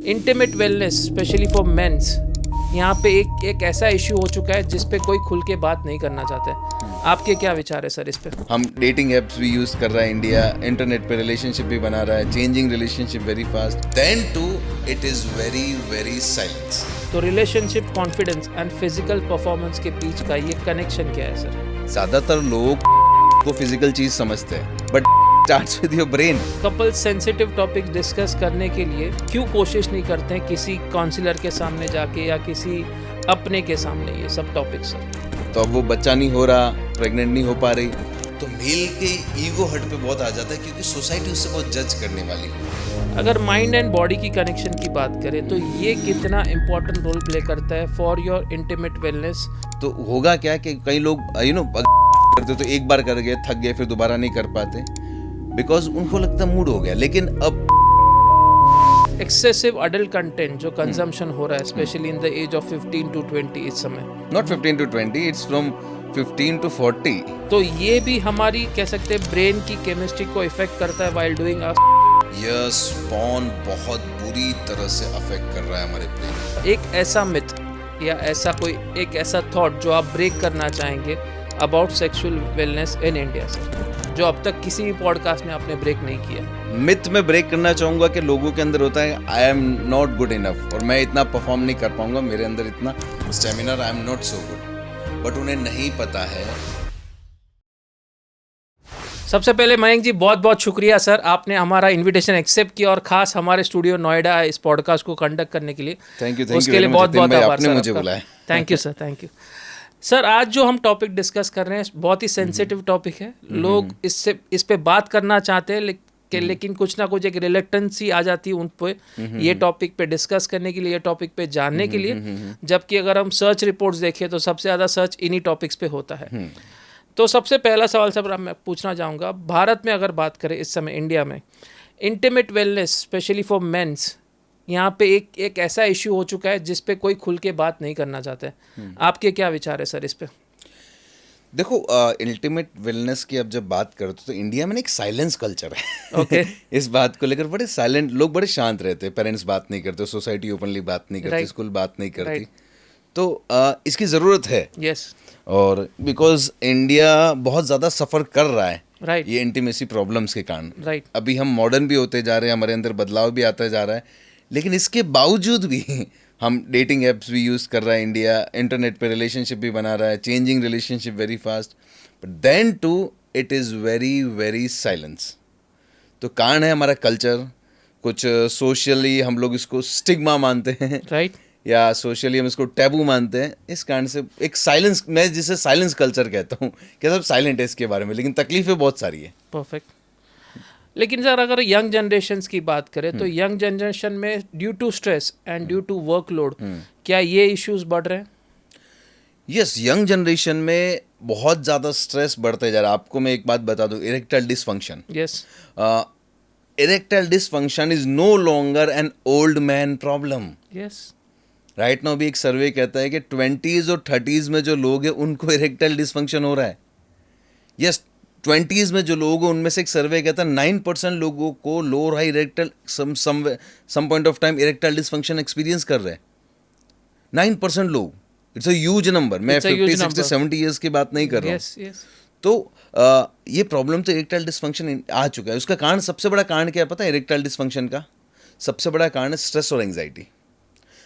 Intimate wellness specially for men's, यहाँ पे एक ऐसा इशू हो चुका है जिस पे कोई खुल के बात नहीं करना चाहता है। आपके क्या विचार है सर इस पे? हम डेटिंग एप्स भी यूज कर रहा है इंडिया, इंटरनेट पे रिलेशनशिप भी बना रहा है, changing relationship very fast. Then to it is very very silence. तो relationship, confidence and physical performance के बीच का ये कनेक्शन क्या है सर? ज्यादातर लोग को फिजिकल चीज समझते हैं, but starts with your brain. Couple sensitive topic discuss करने के लिए क्यों कोशिश नहीं करते हैं किसी काउंसलर के सामने जाके या किसी अपने के सामने ये सब टॉपिक सर? तो अब वो बच्चा नहीं हो रहा, प्रेग्नेंट नहीं हो पा रही, तो मेल के ईगो हर्ट पे बहुत आ जाता है, क्योंकि सोसाइटी उससे बहुत जज करने वाली है। अगर माइंड एंड बॉडी की कनेक्शन की बात करें तो ये कितना इम्पोर्टेंट रोल प्ले करता है फॉर योर इंटीमेट वेलनेस? तो होगा क्या कि कई लोग करते तो एक बार कर गए, थक गए, फिर दोबारा नहीं कर पाते, बिकॉज उनको लगता मूड हो गया। लेकिन अब एक्सेसिव अडल्ट कंटेंट जो कंजम्पशन हो रहा है specially in the age of 15 to 20 इस समय, not 15 to 20, it's from 15 to 40। तो ये भी हमारी कह सकते हैं ब्रेन की केमिस्ट्री को इफेक्ट करता है व्हाइल डूइंग यस, पॉर्न बहुत बुरी तरह से अफेक्ट कर रहा है हमारे ब्रेन। एक ऐसा मिथ या ऐसा कोई एक ऐसा थॉट जो आप ब्रेक करना चाहेंगे about sexual wellness in India sir, जो अब तक किसी भी पॉडकास्ट में आपने ब्रेक नहीं किया? मिथ में ब्रेक करना चाहूंगा कि लोगों के अंदर होता है आई एम नॉट गुड इनफ, और मैं इतना परफॉर्म नहीं कर पाऊंगा, मेरे अंदर इतना stamina, I am not so good. But उन्हें नहीं पता है। सबसे पहले मयंक जी बहुत बहुत शुक्रिया सर, आपने हमारा इनविटेशन एक्सेप्ट किया और खास हमारे स्टूडियो नोएडा इस पॉडकास्ट को कंडक्ट करने के लिए। थैंक यू उसके लिए बहुत बहुत आभार सर, मुझे बुलाया। Thank you sir, thank you sir. आज जो हम टॉपिक डिस्कस कर रहे हैं बहुत ही सेंसिटिव टॉपिक है। लोग इस पे बात करना चाहते हैं लेकिन कुछ ना कुछ एक रिलेक्टेंसी आ जाती है उन पे ये टॉपिक पे डिस्कस करने के लिए, ये टॉपिक पे जानने के लिए। जबकि अगर हम सर्च रिपोर्ट्स देखें तो सबसे ज़्यादा सर्च इन्हीं टॉपिक्स पे होता है। तो सबसे पहला सवाल सर मैं पूछना चाहूँगा, भारत में अगर बात करें इस समय इंडिया में intimate wellness specially for men's, यहाँ पे एक ऐसा इशू हो चुका है जिस पे कोई खुल के बात नहीं करना चाहता है। आपके क्या विचार है सर इस पे? देखो, अल्टीमेट वेलनेस की अब जब बात करते तो इंडिया में एक साइलेंस कल्चर है। ओके इस बात को लेकर बड़े साइलेंट लोग, बड़े शांत रहते हैं। पेरेंट्स बात नहीं करते, सोसाइटी ओपनली बात नहीं करती, स्कूल बात नहीं करती। तो इसकी ज़रूरत है। यस। और बिकॉज इंडिया बहुत ज़्यादा सफ़र कर रहा है राइट। ये इंटीमेसी प्रॉब्लम्स के कारण। राइट। अभी हम मॉडर्न भी होते जा रहे हैं, हमारे अंदर बदलाव भी आता जा रहा है, लेकिन इसके बावजूद भी हम डेटिंग एप्स भी यूज़ कर रहा है इंडिया, इंटरनेट पे रिलेशनशिप भी बना रहा है, changing relationship very fast. But then to it is very very silence. तो कारण है हमारा कल्चर, कुछ सोशली हम लोग इसको स्टिग्मा मानते हैं, राइट, या सोशली हम इसको टैबू मानते हैं। इस कारण से एक साइलेंस, मैं जिसे साइलेंस कल्चर कहता हूँ, क्या सब साइलेंट है इसके बारे में, लेकिन तकलीफें बहुत सारी है। परफेक्ट। लेकिन सर अगर यंग जनरेशंस की बात करें तो यंग जनरेशन में due to stress and due to workload क्या ये इश्यूज बढ़ रहे हैं? यस, यंग जनरेशन में बहुत ज़्यादा स्ट्रेस बढ़ते जा रहा है। आपको मैं एक बात बता दूं, erectile dysfunction. Yes. Erectile dysfunction is no longer an old man problem. Yes. Right now भी एक सर्वे कहता है कि 20s और 30s में जो लोग हैं उनको इरेक्टाइल डिसफंक्शन हो रहा है। यस, 20s में जो लोग हैं उनमें से एक सर्वे कहता है 9% लोगों को low high erectile some point of time erectile dysfunction experience कर रहे हैं। 9% लोग, इट्स अ ह्यूज नंबर। मैं 50, 60, 70 ईयर्स की बात नहीं कर रहा हूँ। Yes, yes. तो ये प्रॉब्लम तो इरेक्टाइल डिसफंक्शन आ चुका है। उसका कारण, सबसे बड़ा कारण क्या है पता है? इरेक्टाइल डिसफंक्शन का सबसे बड़ा कारण है स्ट्रेस और एंग्जाइटी।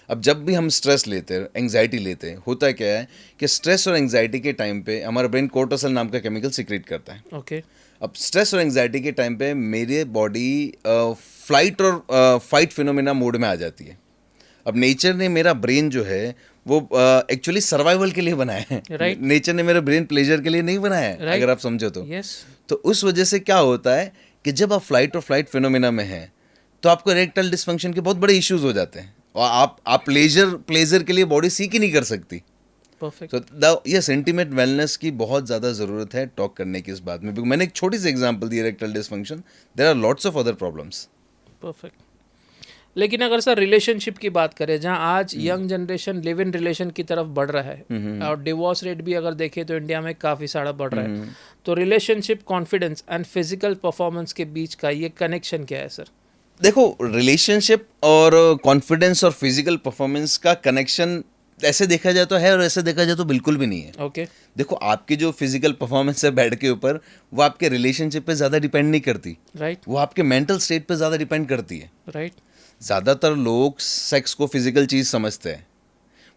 अब जब भी हम स्ट्रेस लेते हैं, एंग्जाइटी लेते हैं, होता क्या है कि स्ट्रेस और एंग्जाइटी के टाइम पे हमारा ब्रेन कोर्टिसोल नाम का केमिकल सीक्रेट करता है। ओके। अब स्ट्रेस और एंग्जाइटी के टाइम पे मेरे बॉडी फ्लाइट और फाइट फिनोमेना मोड में आ जाती है। अब नेचर ने मेरा ब्रेन जो है वो एक्चुअली सर्वाइवल के लिए बनाया है। Right. नेचर ने मेरा ब्रेन प्लेजर के लिए नहीं बनाया है। Right. अगर आप समझो तो। Yes. तो उस वजह से क्या होता है कि जब आप फ्लाइट और फ्लाइट फिनोमेना में हैं तो आपको इरेक्टाइल डिसफंक्शन के बहुत बड़े इश्यूज हो जाते हैं, और आप प्लेजर के लिए बॉडी सीख ही नहीं कर सकती। परफेक्ट। तो यस, इंटीमेट वेलनेस की बहुत ज़्यादा ज़रूरत है टॉक करने की इस बात में। मैंने एक छोटी सी एग्जांपल दी erectile dysfunction, there are lots of other problems. Perfect. लेकिन अगर सर रिलेशनशिप की बात करें, जहां आज young generation live in relation की तरफ बढ़ रहा है और डिवोर्स रेट भी अगर देखें तो इंडिया में काफ़ी सारा बढ़ रहा है, तो relationship, confidence and physical performance के बीच का ये कनेक्शन क्या है सर? देखो, रिलेशनशिप और कॉन्फिडेंस और फिजिकल परफॉर्मेंस का कनेक्शन ऐसे देखा जाए तो है, और ऐसे देखा जाए तो बिल्कुल भी नहीं है। ओके। देखो, आपकी जो फिजिकल परफॉर्मेंस है बेड के ऊपर, वो आपके रिलेशनशिप पे ज़्यादा डिपेंड नहीं करती, राइट। वो आपके मेंटल स्टेट पे ज़्यादा डिपेंड करती है। राइट। ज़्यादातर लोग सेक्स को फिजिकल चीज़ समझते हैं,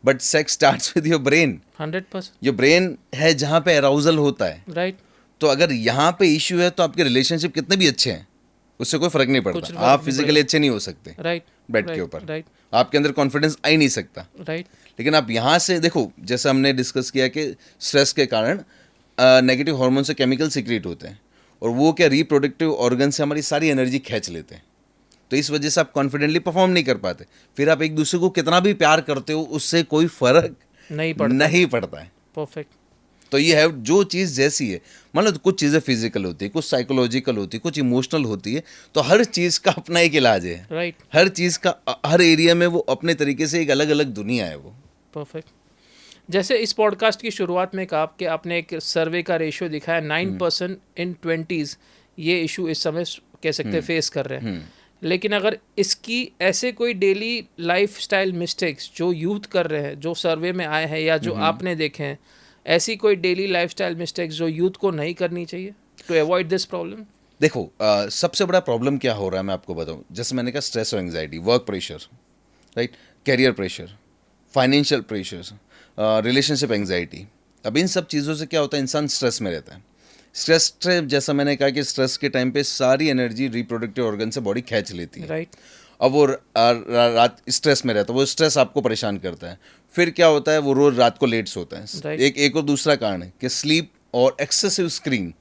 but sex starts with your brain. 100%। Your brain है जहाँ पे अराउजल होता है। राइट। तो अगर यहाँ पे इश्यू है तो आपके रिलेशनशिप कितने भी अच्छे हैं, उससे कोई फर्क नहीं कुछ पड़ता। फर्क आप नहीं फिजिकली पड़ेगा। अच्छे नहीं हो सकते राइट। बेड के ऊपर, राइट। आपके अंदर कॉन्फिडेंस आ ही नहीं सकता। राइट। लेकिन आप यहाँ से देखो, जैसे हमने डिस्कस किया कि स्ट्रेस के कारण नेगेटिव हार्मोन से केमिकल सीक्रेट होते हैं, और वो क्या रिप्रोडक्टिव ऑर्गन से हमारी सारी एनर्जी खींच लेते हैं। तो इस वजह से आप कॉन्फिडेंटली परफॉर्म नहीं कर पाते। फिर आप एक दूसरे को कितना भी प्यार करते हो, उससे कोई फर्क नहीं पड़ता। नहीं पड़ता है। परफेक्ट। तो ये है, जो चीज़ जैसी है, मान लो कुछ चीज़ें फिजिकल होती है, कुछ साइकोलॉजिकल होती है, कुछ इमोशनल होती है, तो हर चीज़ का अपना एक इलाज है। राइट। हर चीज़ का हर एरिया में वो अपने तरीके से एक अलग अलग दुनिया है वो। परफेक्ट। जैसे इस पॉडकास्ट की शुरुआत में कहा कि आपने एक सर्वे का रेशियो दिखाया, 9% इन 20s ये इशू इस समय कह सकते हैं फेस कर रहे हैं। लेकिन अगर इसकी ऐसे कोई डेली लाइफस्टाइल मिस्टेक्स जो यूथ कर रहे हैं, जो सर्वे में आए हैं या जो आपने देखे हैं, ऐसी कोई डेली लाइफस्टाइल मिस्टेक्स जो यूथ को नहीं करनी चाहिए टू अवॉइड दिस प्रॉब्लम? देखो, सबसे बड़ा प्रॉब्लम क्या हो रहा है मैं आपको बताऊं। जैसे मैंने कहा, स्ट्रेस और anxiety, work pressure, right, career pressure, financial pressure, relationship anxiety. अब इन सब चीज़ों से क्या होता है, इंसान स्ट्रेस में रहता है। स्ट्रेस से, जैसा मैंने कहा कि स्ट्रेस के टाइम पे सारी एनर्जी रिप्रोडक्टिव ऑर्गन से बॉडी खींच लेती है। राइट। अब वो रात स्ट्रेस में रहता है, वो स्ट्रेस आपको परेशान करता है। फिर क्या होता है, वो रोज रात को लेट सोता है। Right. एक और दूसरा कारण है कि स्लीप और एक्सेसिव स्क्रीन।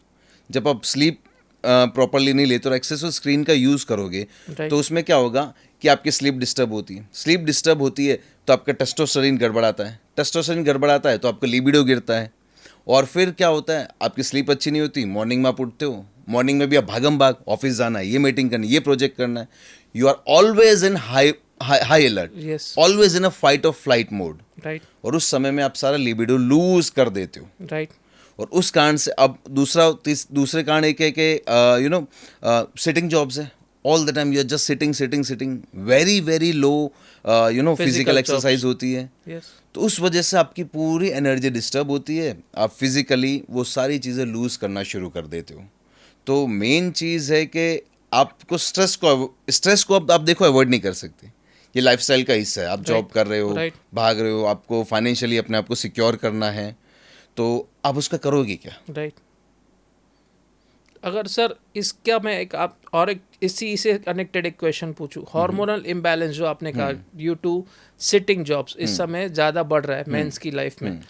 जब आप स्लीप प्रॉपरली नहीं लेते और एक्सेसिव स्क्रीन का यूज़ करोगे, Right. तो उसमें क्या होगा कि आपकी स्लीप डिस्टर्ब होती है। स्लीप डिस्टर्ब होती है तो आपका टेस्टोस्टेरोन गड़बड़ाता है। टेस्टोस्टेरोन गड़बड़ाता है तो आपका लिबिडो गिरता है। और फिर क्या होता है, आपकी स्लीप अच्छी नहीं होती, मॉर्निंग में आप उठते हो, मॉर्निंग में भी आप भागम भाग, ऑफिस जाना है, ये मीटिंग करनी है, ये प्रोजेक्ट करना है। You are always in high alert, Yes. Always in a fight और फ्लाइट मोड। राइट। और उस समय में आप सारा लिबिडो लूज कर देते हो। राइट। और उस कारण से अब दूसरे कारण एक है कि सिटिंग जॉब्स है। All the time you are just sitting, very very low physical exercise होती है। यस। तो उस वजह से आपकी पूरी एनर्जी डिस्टर्ब होती है, आप फिजिकली वो सारी चीज़ें लूज करना शुरू कर देते हो। तो मेन चीज़ है कि आपको स्ट्रेस को अब आप देखो अवॉइड नहीं कर सकते। ये लाइफस्टाइल का हिस्सा है। आप जॉब कर रहे हो, Right. भाग रहे हो, आपको फाइनेंशियली अपने आप को सिक्योर करना है, तो आप उसका करोगे क्या? राइट। अगर सर इसका मैं एक आप और एक इसी से कनेक्टेड एक क्वेश्चन पूछूं, हार्मोनल इम्बैलेंस जो आपने कहा ड्यू टू सिटिंग जॉब्स इस समय ज़्यादा बढ़ रहा है मेंस की लाइफ में,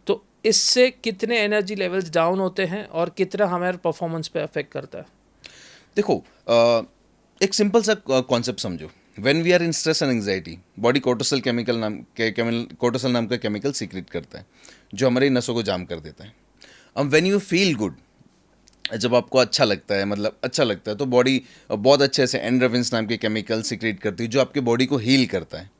तो इससे कितने एनर्जी लेवल्स डाउन होते हैं और कितना हमारे परफॉर्मेंस पे अफेक्ट करता है? देखो, एक सिंपल सा कॉन्सेप्ट समझो। When we are in stress and anxiety, body cortisol नाम का केमिकल सीक्रेट करता है जो हमारी नसों को जाम कर देता है। अब व्हेन यू फील गुड, जब आपको अच्छा लगता है, मतलब अच्छा लगता है, तो बॉडी बहुत अच्छे से एंडोर्फिन्स नाम के केमिकल सीक्रेट करती है जो आपके बॉडी को हील करता है।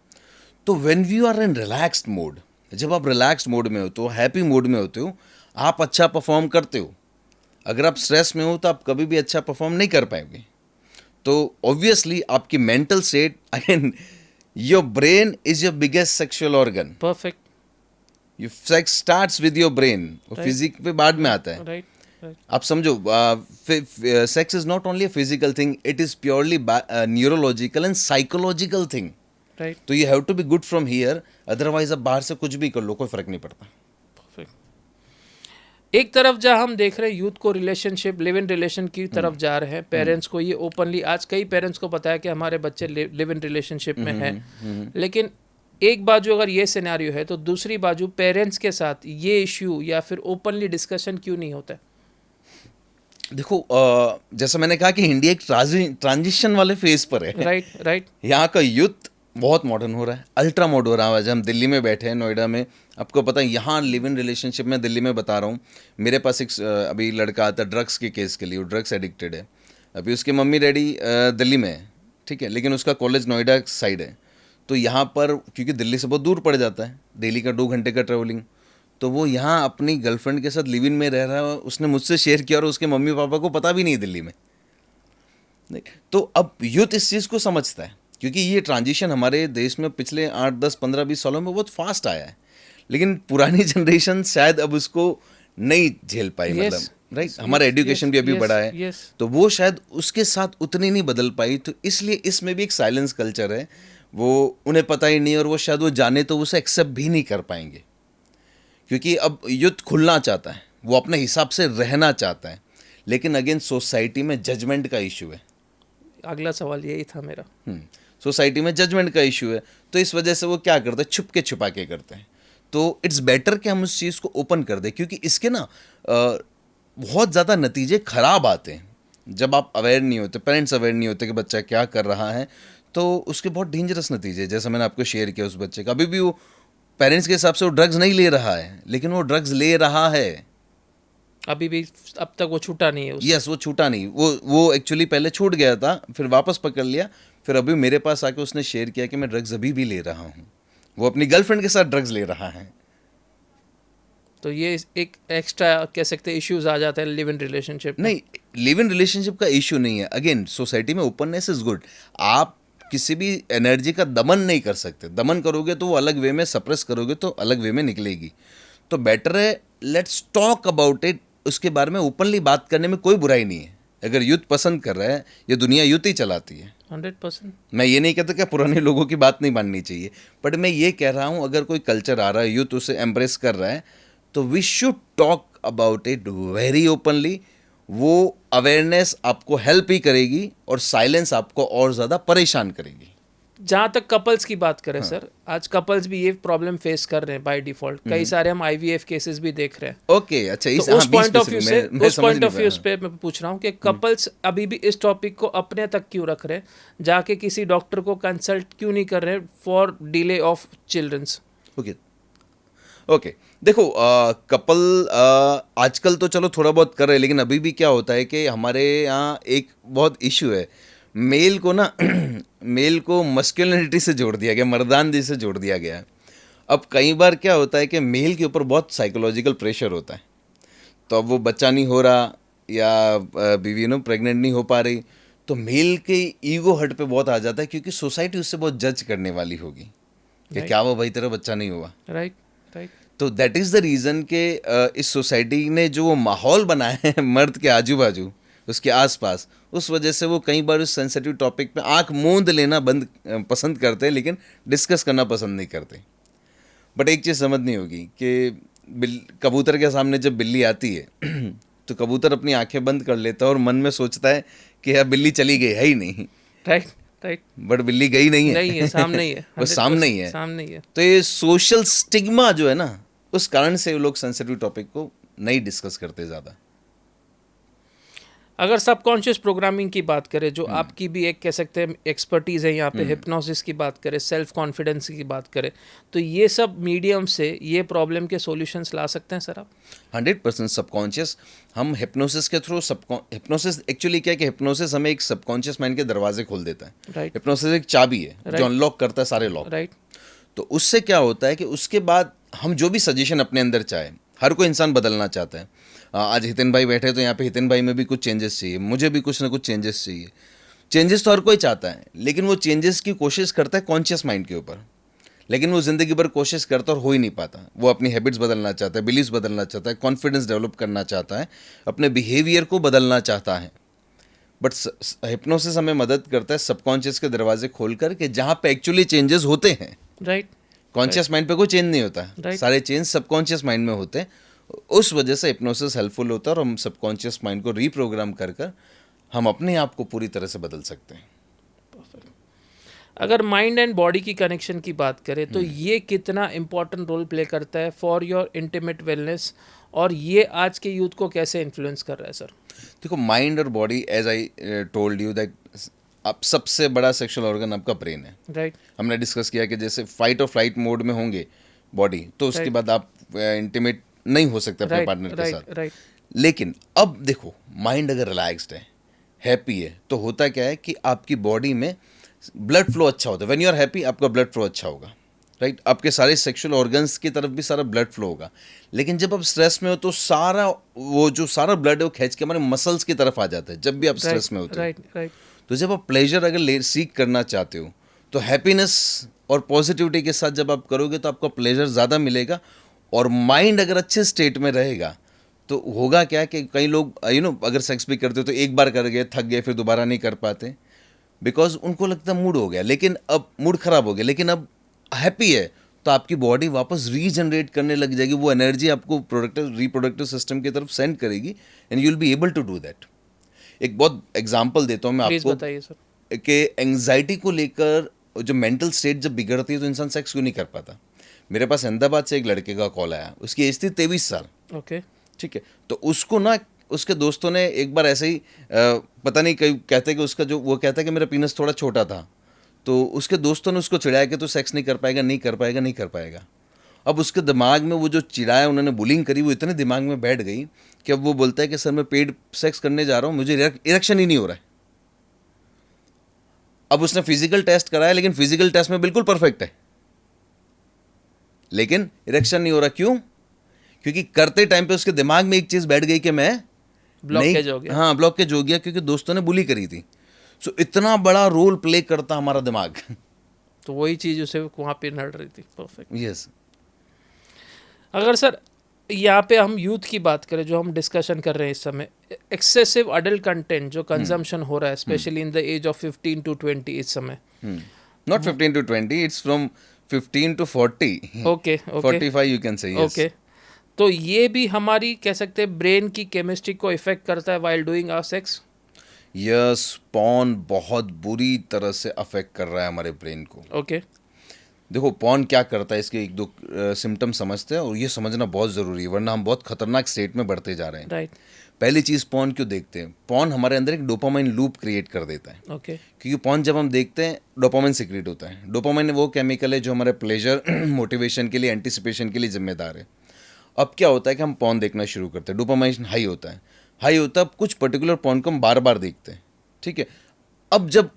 तो when you are in relaxed mode, जब आप रिलैक्स्ड मोड में होते हो, हैप्पी मोड में होते हो, आप अच्छा परफॉर्म करते हो। अगर आप स्ट्रेस में हो तो आप कभी भी अच्छा परफॉर्म नहीं कर पाएंगे। तो ऑब्वियसली आपकी mental state, again your brain is your biggest sexual organ. Perfect. You sex starts with your brain, physique पे बाद में आता है। राइट। आप समझो, sex is not only a physical thing, it is purely neurological and psychological thing. Right. तो you have to be good from here, otherwise आप बाहर से कुछ भी कर लो, कोई फर्क नहीं पड़ता। एक तरफ जहाँ हम देख रहे हैं यूथ को रिलेशनशिप, लिव इन रिलेशन की तरफ जा रहे हैं, पेरेंट्स को ये ओपनली, आज कई पेरेंट्स को पता है कि हमारे बच्चे लिव इन रिलेशनशिप में हैं, लेकिन एक बाजू अगर ये सिनेरियो है तो दूसरी बाजू पेरेंट्स के साथ ये इश्यू या फिर ओपनली डिस्कशन क्यों नहीं होता है? देखो, जैसा मैंने कहा कि इंडिया एक ट्रांजिशन वाले फेज पर है। राइट। राइट। यहाँ का यूथ बहुत मॉडर्न हो रहा है, अल्ट्रा मॉडर्न हो रहा है। आज हम दिल्ली में बैठे हैं, नोएडा में, आपको पता है यहाँ लिव इन रिलेशनशिप में, दिल्ली में बता रहा हूँ, मेरे पास एक अभी लड़का आता है ड्रग्स के केस के लिए, वो ड्रग्स एडिक्टेड है। अभी उसके मम्मी डैडी दिल्ली में है, ठीक है, लेकिन उसका कॉलेज नोएडा साइड है। तो यहाँ पर, क्योंकि दिल्ली से बहुत दूर पड़ जाता है, डेली का 2 घंटे का ट्रैवलिंग, तो वो यहाँ अपनी गर्लफ्रेंड के साथ लिव इन में रह रहा है। उसने मुझसे शेयर किया और उसके मम्मी पापा को पता भी नहीं दिल्ली में। नहीं, तो अब यूथ इस चीज़ को समझता है, क्योंकि ये ट्रांजिशन हमारे देश में पिछले 8, 10, 15, 20 सालों में बहुत फास्ट आया है, लेकिन पुरानी जनरेशन शायद अब उसको नहीं झेल पाई, Yes, मतलब राइट, हमारा एजुकेशन भी अभी yes, बढ़ा है, yes. तो वो शायद उसके साथ उतनी नहीं बदल पाई, तो इसलिए इसमें भी एक साइलेंस कल्चर है, वो उन्हें पता ही नहीं, और वो शायद वो जाने तो उसे एक्सेप्ट भी नहीं कर पाएंगे, क्योंकि अब यूथ खुलना चाहता है, वो अपने हिसाब से रहना चाहता है, लेकिन अगेन सोसाइटी में जजमेंट का इशू है। अगला सवाल यही था मेरा। सोसाइटी में जजमेंट का इशू है, तो इस वजह से वो क्या करते हैं, छुप के छुपा के करते हैं। तो इट्स बेटर कि हम उस चीज़ को ओपन कर दें, क्योंकि इसके ना बहुत ज़्यादा नतीजे खराब आते हैं। जब आप अवेयर नहीं होते, पेरेंट्स अवेयर नहीं होते कि बच्चा क्या कर रहा है, तो उसके बहुत डेंजरस नतीजे, जैसा मैंने आपको शेयर किया उस बच्चे का, अभी भी वो पेरेंट्स के हिसाब से वो ड्रग्स नहीं ले रहा है, लेकिन वो ड्रग्स ले रहा है अभी भी, अब तक वो छूटा नहीं है उससे। यस, वो छूटा नहीं, वो एक्चुअली पहले छूट गया था, फिर वापस पकड़ लिया, फिर अभी मेरे पास आके उसने शेयर किया कि मैं ड्रग्स अभी भी ले रहा हूँ। वो अपनी गर्लफ्रेंड के साथ ड्रग्स ले रहा है। तो ये एक एक्स्ट्रा कह सकते हैं इश्यूज आ जाते हैं लिव इन रिलेशनशिप में। नहीं, लिव इन रिलेशनशिप का इशू नहीं है, अगेन सोसाइटी में ओपननेस इज गुड। आप किसी भी एनर्जी का दमन नहीं कर सकते, दमन करोगे तो वो अलग वे में, सप्रेस करोगे तो अलग वे में निकलेगी। तो बेटर है लेट्स टॉक अबाउट इट, उसके बारे में ओपनली बात करने में कोई बुराई नहीं है। अगर यूथ पसंद कर रहा है, ये दुनिया यूथ ही चलाती है। 100%। मैं ये नहीं कहता कि पुराने लोगों की बात नहीं माननी चाहिए, बट मैं ये कह रहा हूँ अगर कोई कल्चर आ रहा है, यूथ उसे एम्ब्रेस कर रहा है, तो we should talk about it very openly. वो अवेयरनेस आपको हेल्प ही करेगी और साइलेंस आपको और ज़्यादा परेशान करेगी। जहाँ तक कपल्स की बात करें सर, आज कपल्स भी ये प्रॉब्लम फेस कर रहे हैं बाय डिफॉल्ट। कई सारे हम IVF केसेस भी देख रहे हैं। ओके, अच्छा, इस तो उस पॉइंट ऑफ व्यू मैं से, समझ उस पॉइंट नहीं ऑफ व्यू पाया। पे मैं पूछ रहा हूँ कि कपल्स अभी भी इस टॉपिक को अपने तक क्यों रख रहे हैं, जाके किसी डॉक्टर को कंसल्ट क्यों नहीं कर रहे हैं for delay of childrens. Okay okay, देखो कपल आजकल तो चलो थोड़ा बहुत कर रहे हैं, लेकिन अभी भी क्या होता है कि हमारे यहाँ एक बहुत इशू है, मेल को ना मेल को मस्कुलिनिटी से जोड़ दिया गया, मर्दानगी से जोड़ दिया गया है। अब कई बार क्या होता है कि मेल के ऊपर बहुत साइकोलॉजिकल प्रेशर होता है, तो अब वो बच्चा नहीं हो रहा या बीवी प्रेग्नेंट नहीं हो पा रही, तो मेल के ईगो हर्ट पे बहुत आ जाता है, क्योंकि सोसाइटी उससे बहुत जज करने वाली होगी कि क्या वो भाई तेरा बच्चा नहीं हुआ। Right right. तो दैट इज़ द रीज़न के इस सोसाइटी ने जो वो माहौल बनाया है मर्द के आजू बाजू, उसके आसपास, उस वजह से वो कई बार उस सेंसिटिव टॉपिक पे आंख मूंद लेना पसंद करते हैं, लेकिन डिस्कस करना पसंद नहीं करते। बट एक चीज़ समझनी होगी कि कबूतर के सामने जब बिल्ली आती है तो कबूतर अपनी आंखें बंद कर लेता है और मन में सोचता है कि यार बिल्ली चली गई है ही नहीं, राइट राइट। बट बिल्ली गई नहीं है, नहीं है, सामने ही है, वो सामने ही है, सामने ही है। तो ये सोशल स्टिग्मा जो है ना, उस कारण से लोग सेंसिटिव टॉपिक को नहीं डिस्कस करते ज़्यादा। अगर सबकॉन्शियस प्रोग्रामिंग की बात करें, जो आपकी भी एक कह सकते हैं एक्सपर्टीज़ है यहाँ पे, हिप्नोसिस की बात करें, सेल्फ कॉन्फिडेंस की बात करें, तो ये सब मीडियम से ये प्रॉब्लम के सॉल्यूशंस ला सकते हैं सर आप? 100% सबकॉन्शियस, हम हिप्नोसिस के थ्रू, हिप्नोसिस एक्चुअली क्या है कि हिप्नोसिस हमें एक सबकॉन्शियस माइंड के दरवाजे खोल देता है। राइट हिप्नोसिस एक चाबी है जो अनलॉक करता है सारे लॉक। राइट। तो उससे क्या होता है कि उसके बाद हम जो भी सजेशन अपने अंदर चाहे, हर कोई इंसान बदलना चाहता है। आज हितिन भाई बैठे तो यहाँ पे हितिन भाई में भी कुछ चेंजेस चाहिए, मुझे भी कुछ ना कुछ चेंजेस चाहिए। चेंजेस तो हर कोई चाहता है, लेकिन वो चेंजेस की कोशिश करता है कॉन्शियस माइंड के ऊपर, लेकिन वो ज़िंदगी भर कोशिश करता और हो ही नहीं पाता। वो अपनी हैबिट्स बदलना चाहता है, बिलीव्स बदलना चाहता है, कॉन्फिडेंस डेवलप करना चाहता है, अपने बिहेवियर को बदलना चाहता है। बट हिप्नोसिस हमें मदद करता है सबकॉन्शियस के दरवाजे खोलकर कि जहाँ पे एक्चुअली चेंजेस होते हैं। राइट। कॉन्शियस माइंड पे कोई चेंज नहीं होता, Right. सारे चेंज सबकॉन्शियस माइंड में होते हैं। उस वजह से हिप्नोसिस हेल्पफुल होता है और हम सबकॉन्शियस माइंड को रीप्रोग्राम कर कर हम अपने आप को पूरी तरह से बदल सकते हैं। अगर माइंड एंड बॉडी की कनेक्शन की बात करें तो ये कितना इम्पोर्टेंट रोल प्ले करता है फॉर योर इंटीमेट वेलनेस, और ये आज के यूथ को कैसे इन्फ्लुएंस कर रहा है सर? देखो, माइंड और body, as I told you that, अब सबसे बड़ा सेक्सुअल ऑर्गन आपका ब्रेन है। राइट। हमने डिस्कस किया कि जैसे फाइट और फ्लाइट मोड में होंगे बॉडी, तो उसके बाद आप इंटीमेट नहीं हो सकते अपने पार्टनर के साथ। राइट। लेकिन अब देखो, माइंड अगर रिलैक्स्ड है, हैप्पी है, तो होता क्या है कि आपकी बॉडी में ब्लड फ्लो अच्छा होता है। व्हेन यू आर हैप्पी, आपका ब्लड फ्लो अच्छा होगा, राइट। आपके सारे सेक्सुअल ऑर्गन्स की तरफ भी सारा ब्लड फ्लो होगा। लेकिन जब आप स्ट्रेस में हो तो सारा वो जो सारा ब्लड है वो खींच के हमारे मसल्स की तरफ आ जाता है, जब भी आप स्ट्रेस में होते हो। Right right. तो जब आप प्लेजर अगर सीख करना चाहते हो तो हैप्पीनेस और पॉजिटिविटी के साथ जब आप करोगे तो आपको प्लेजर ज़्यादा मिलेगा, और माइंड अगर अच्छे स्टेट में रहेगा तो होगा क्या कि कई लोग अगर सेक्स भी करते हो तो एक बार कर गए, थक गए, फिर दोबारा नहीं कर पाते, बिकॉज उनको लगता मूड हो गया, लेकिन अब मूड खराब हो गया, लेकिन अब हैप्पी है तो आपकी बॉडी वापस रीजनरेट करने लग जाएगी, वो एनर्जी आपको रिप्रोडक्टिव सिस्टम की तरफ सेंड करेगी and you will be able to do that. एक बहुत एग्जांपल देता हूँ मैं प्लीज आपको, बताइए सर। कि एंग्जाइटी को लेकर जो मेंटल स्टेट जब बिगड़ती है तो इंसान सेक्स क्यों नहीं कर पाता। मेरे पास अहमदाबाद से एक लड़के का कॉल आया, उसकी एज थी 23 साल। ओके। ठीक है, तो उसको ना उसके दोस्तों ने एक बार ऐसे ही पता नहीं, कहीं कहते कि उसका जो वो कहता है कि मेरा पीनस थोड़ा छोटा था, तो उसके दोस्तों ने उसको चिढ़ाया कि तू सेक्स नहीं कर पाएगा, नहीं कर पाएगा, नहीं कर पाएगा। अब उसके दिमाग में वो जो चिढ़ाया, उन्होंने बुलिंग करी, वो इतने दिमाग में बैठ गई कि अब वो बोलता है कि सर मैं पेड सेक्स करने जा रहा हूँ, मुझे इरेक्शन ही नहीं हो रहा है। अब उसने फिजिकल टेस्ट कराया, लेकिन फिजिकल टेस्ट में बिल्कुल परफेक्ट है, लेकिन इरेक्शन नहीं हो रहा। क्यों? क्योंकि करते टाइम पे उसके दिमाग में एक चीज बैठ गई कि मैं ब्लॉकेज हो गया। हाँ, ब्लॉकेज हो गया, क्योंकि दोस्तों ने बुली करी थी। सो इतना बड़ा रोल प्ले करता हमारा दिमाग। तो वही चीज उसे वहाँ पे नड़ रही थी। परफेक्ट। यस। अगर सर यहाँ पे हम यूथ की बात करें, जो हम डिस्कशन कर रहे हैं इस समय, एक्सेसिव अडल्ट कंटेंट जो कंजम्पशन हो रहा है specially in the age of 15 to 20 इस समय। Not 15 to 20, it's from 15 to 40। Okay. 45 you can say. Okay. तो ये भी हमारी कह सकते हैं ब्रेन की केमिस्ट्री को इफेक्ट करता है while doing our sex. Yes, porn बहुत बुरी तरह से अफेक्ट कर रहा है हमारे ब्रेन को। ओके। देखो पॉर्न क्या करता है, इसके एक दो सिम्टम समझते हैं, और ये समझना बहुत ज़रूरी है, वरना हम बहुत खतरनाक स्टेट में बढ़ते जा रहे हैं। राइट। पहली चीज़, पॉर्न क्यों देखते हैं? पॉर्न हमारे अंदर एक डोपामाइन लूप क्रिएट कर देता है। ओके। क्योंकि पॉर्न जब हम देखते हैं, डोपामाइन सिक्रेट होता है। डोपामाइन वो केमिकल है जो हमारे प्लेजर मोटिवेशन के लिए, एंटिसिपेशन के लिए जिम्मेदार है। अब क्या होता है कि हम पॉर्न देखना शुरू करते हैं, डोपामाइन हाई होता है, अब कुछ पर्टिकुलर पॉर्न को हम बार बार देखते हैं। ठीक है, अब जब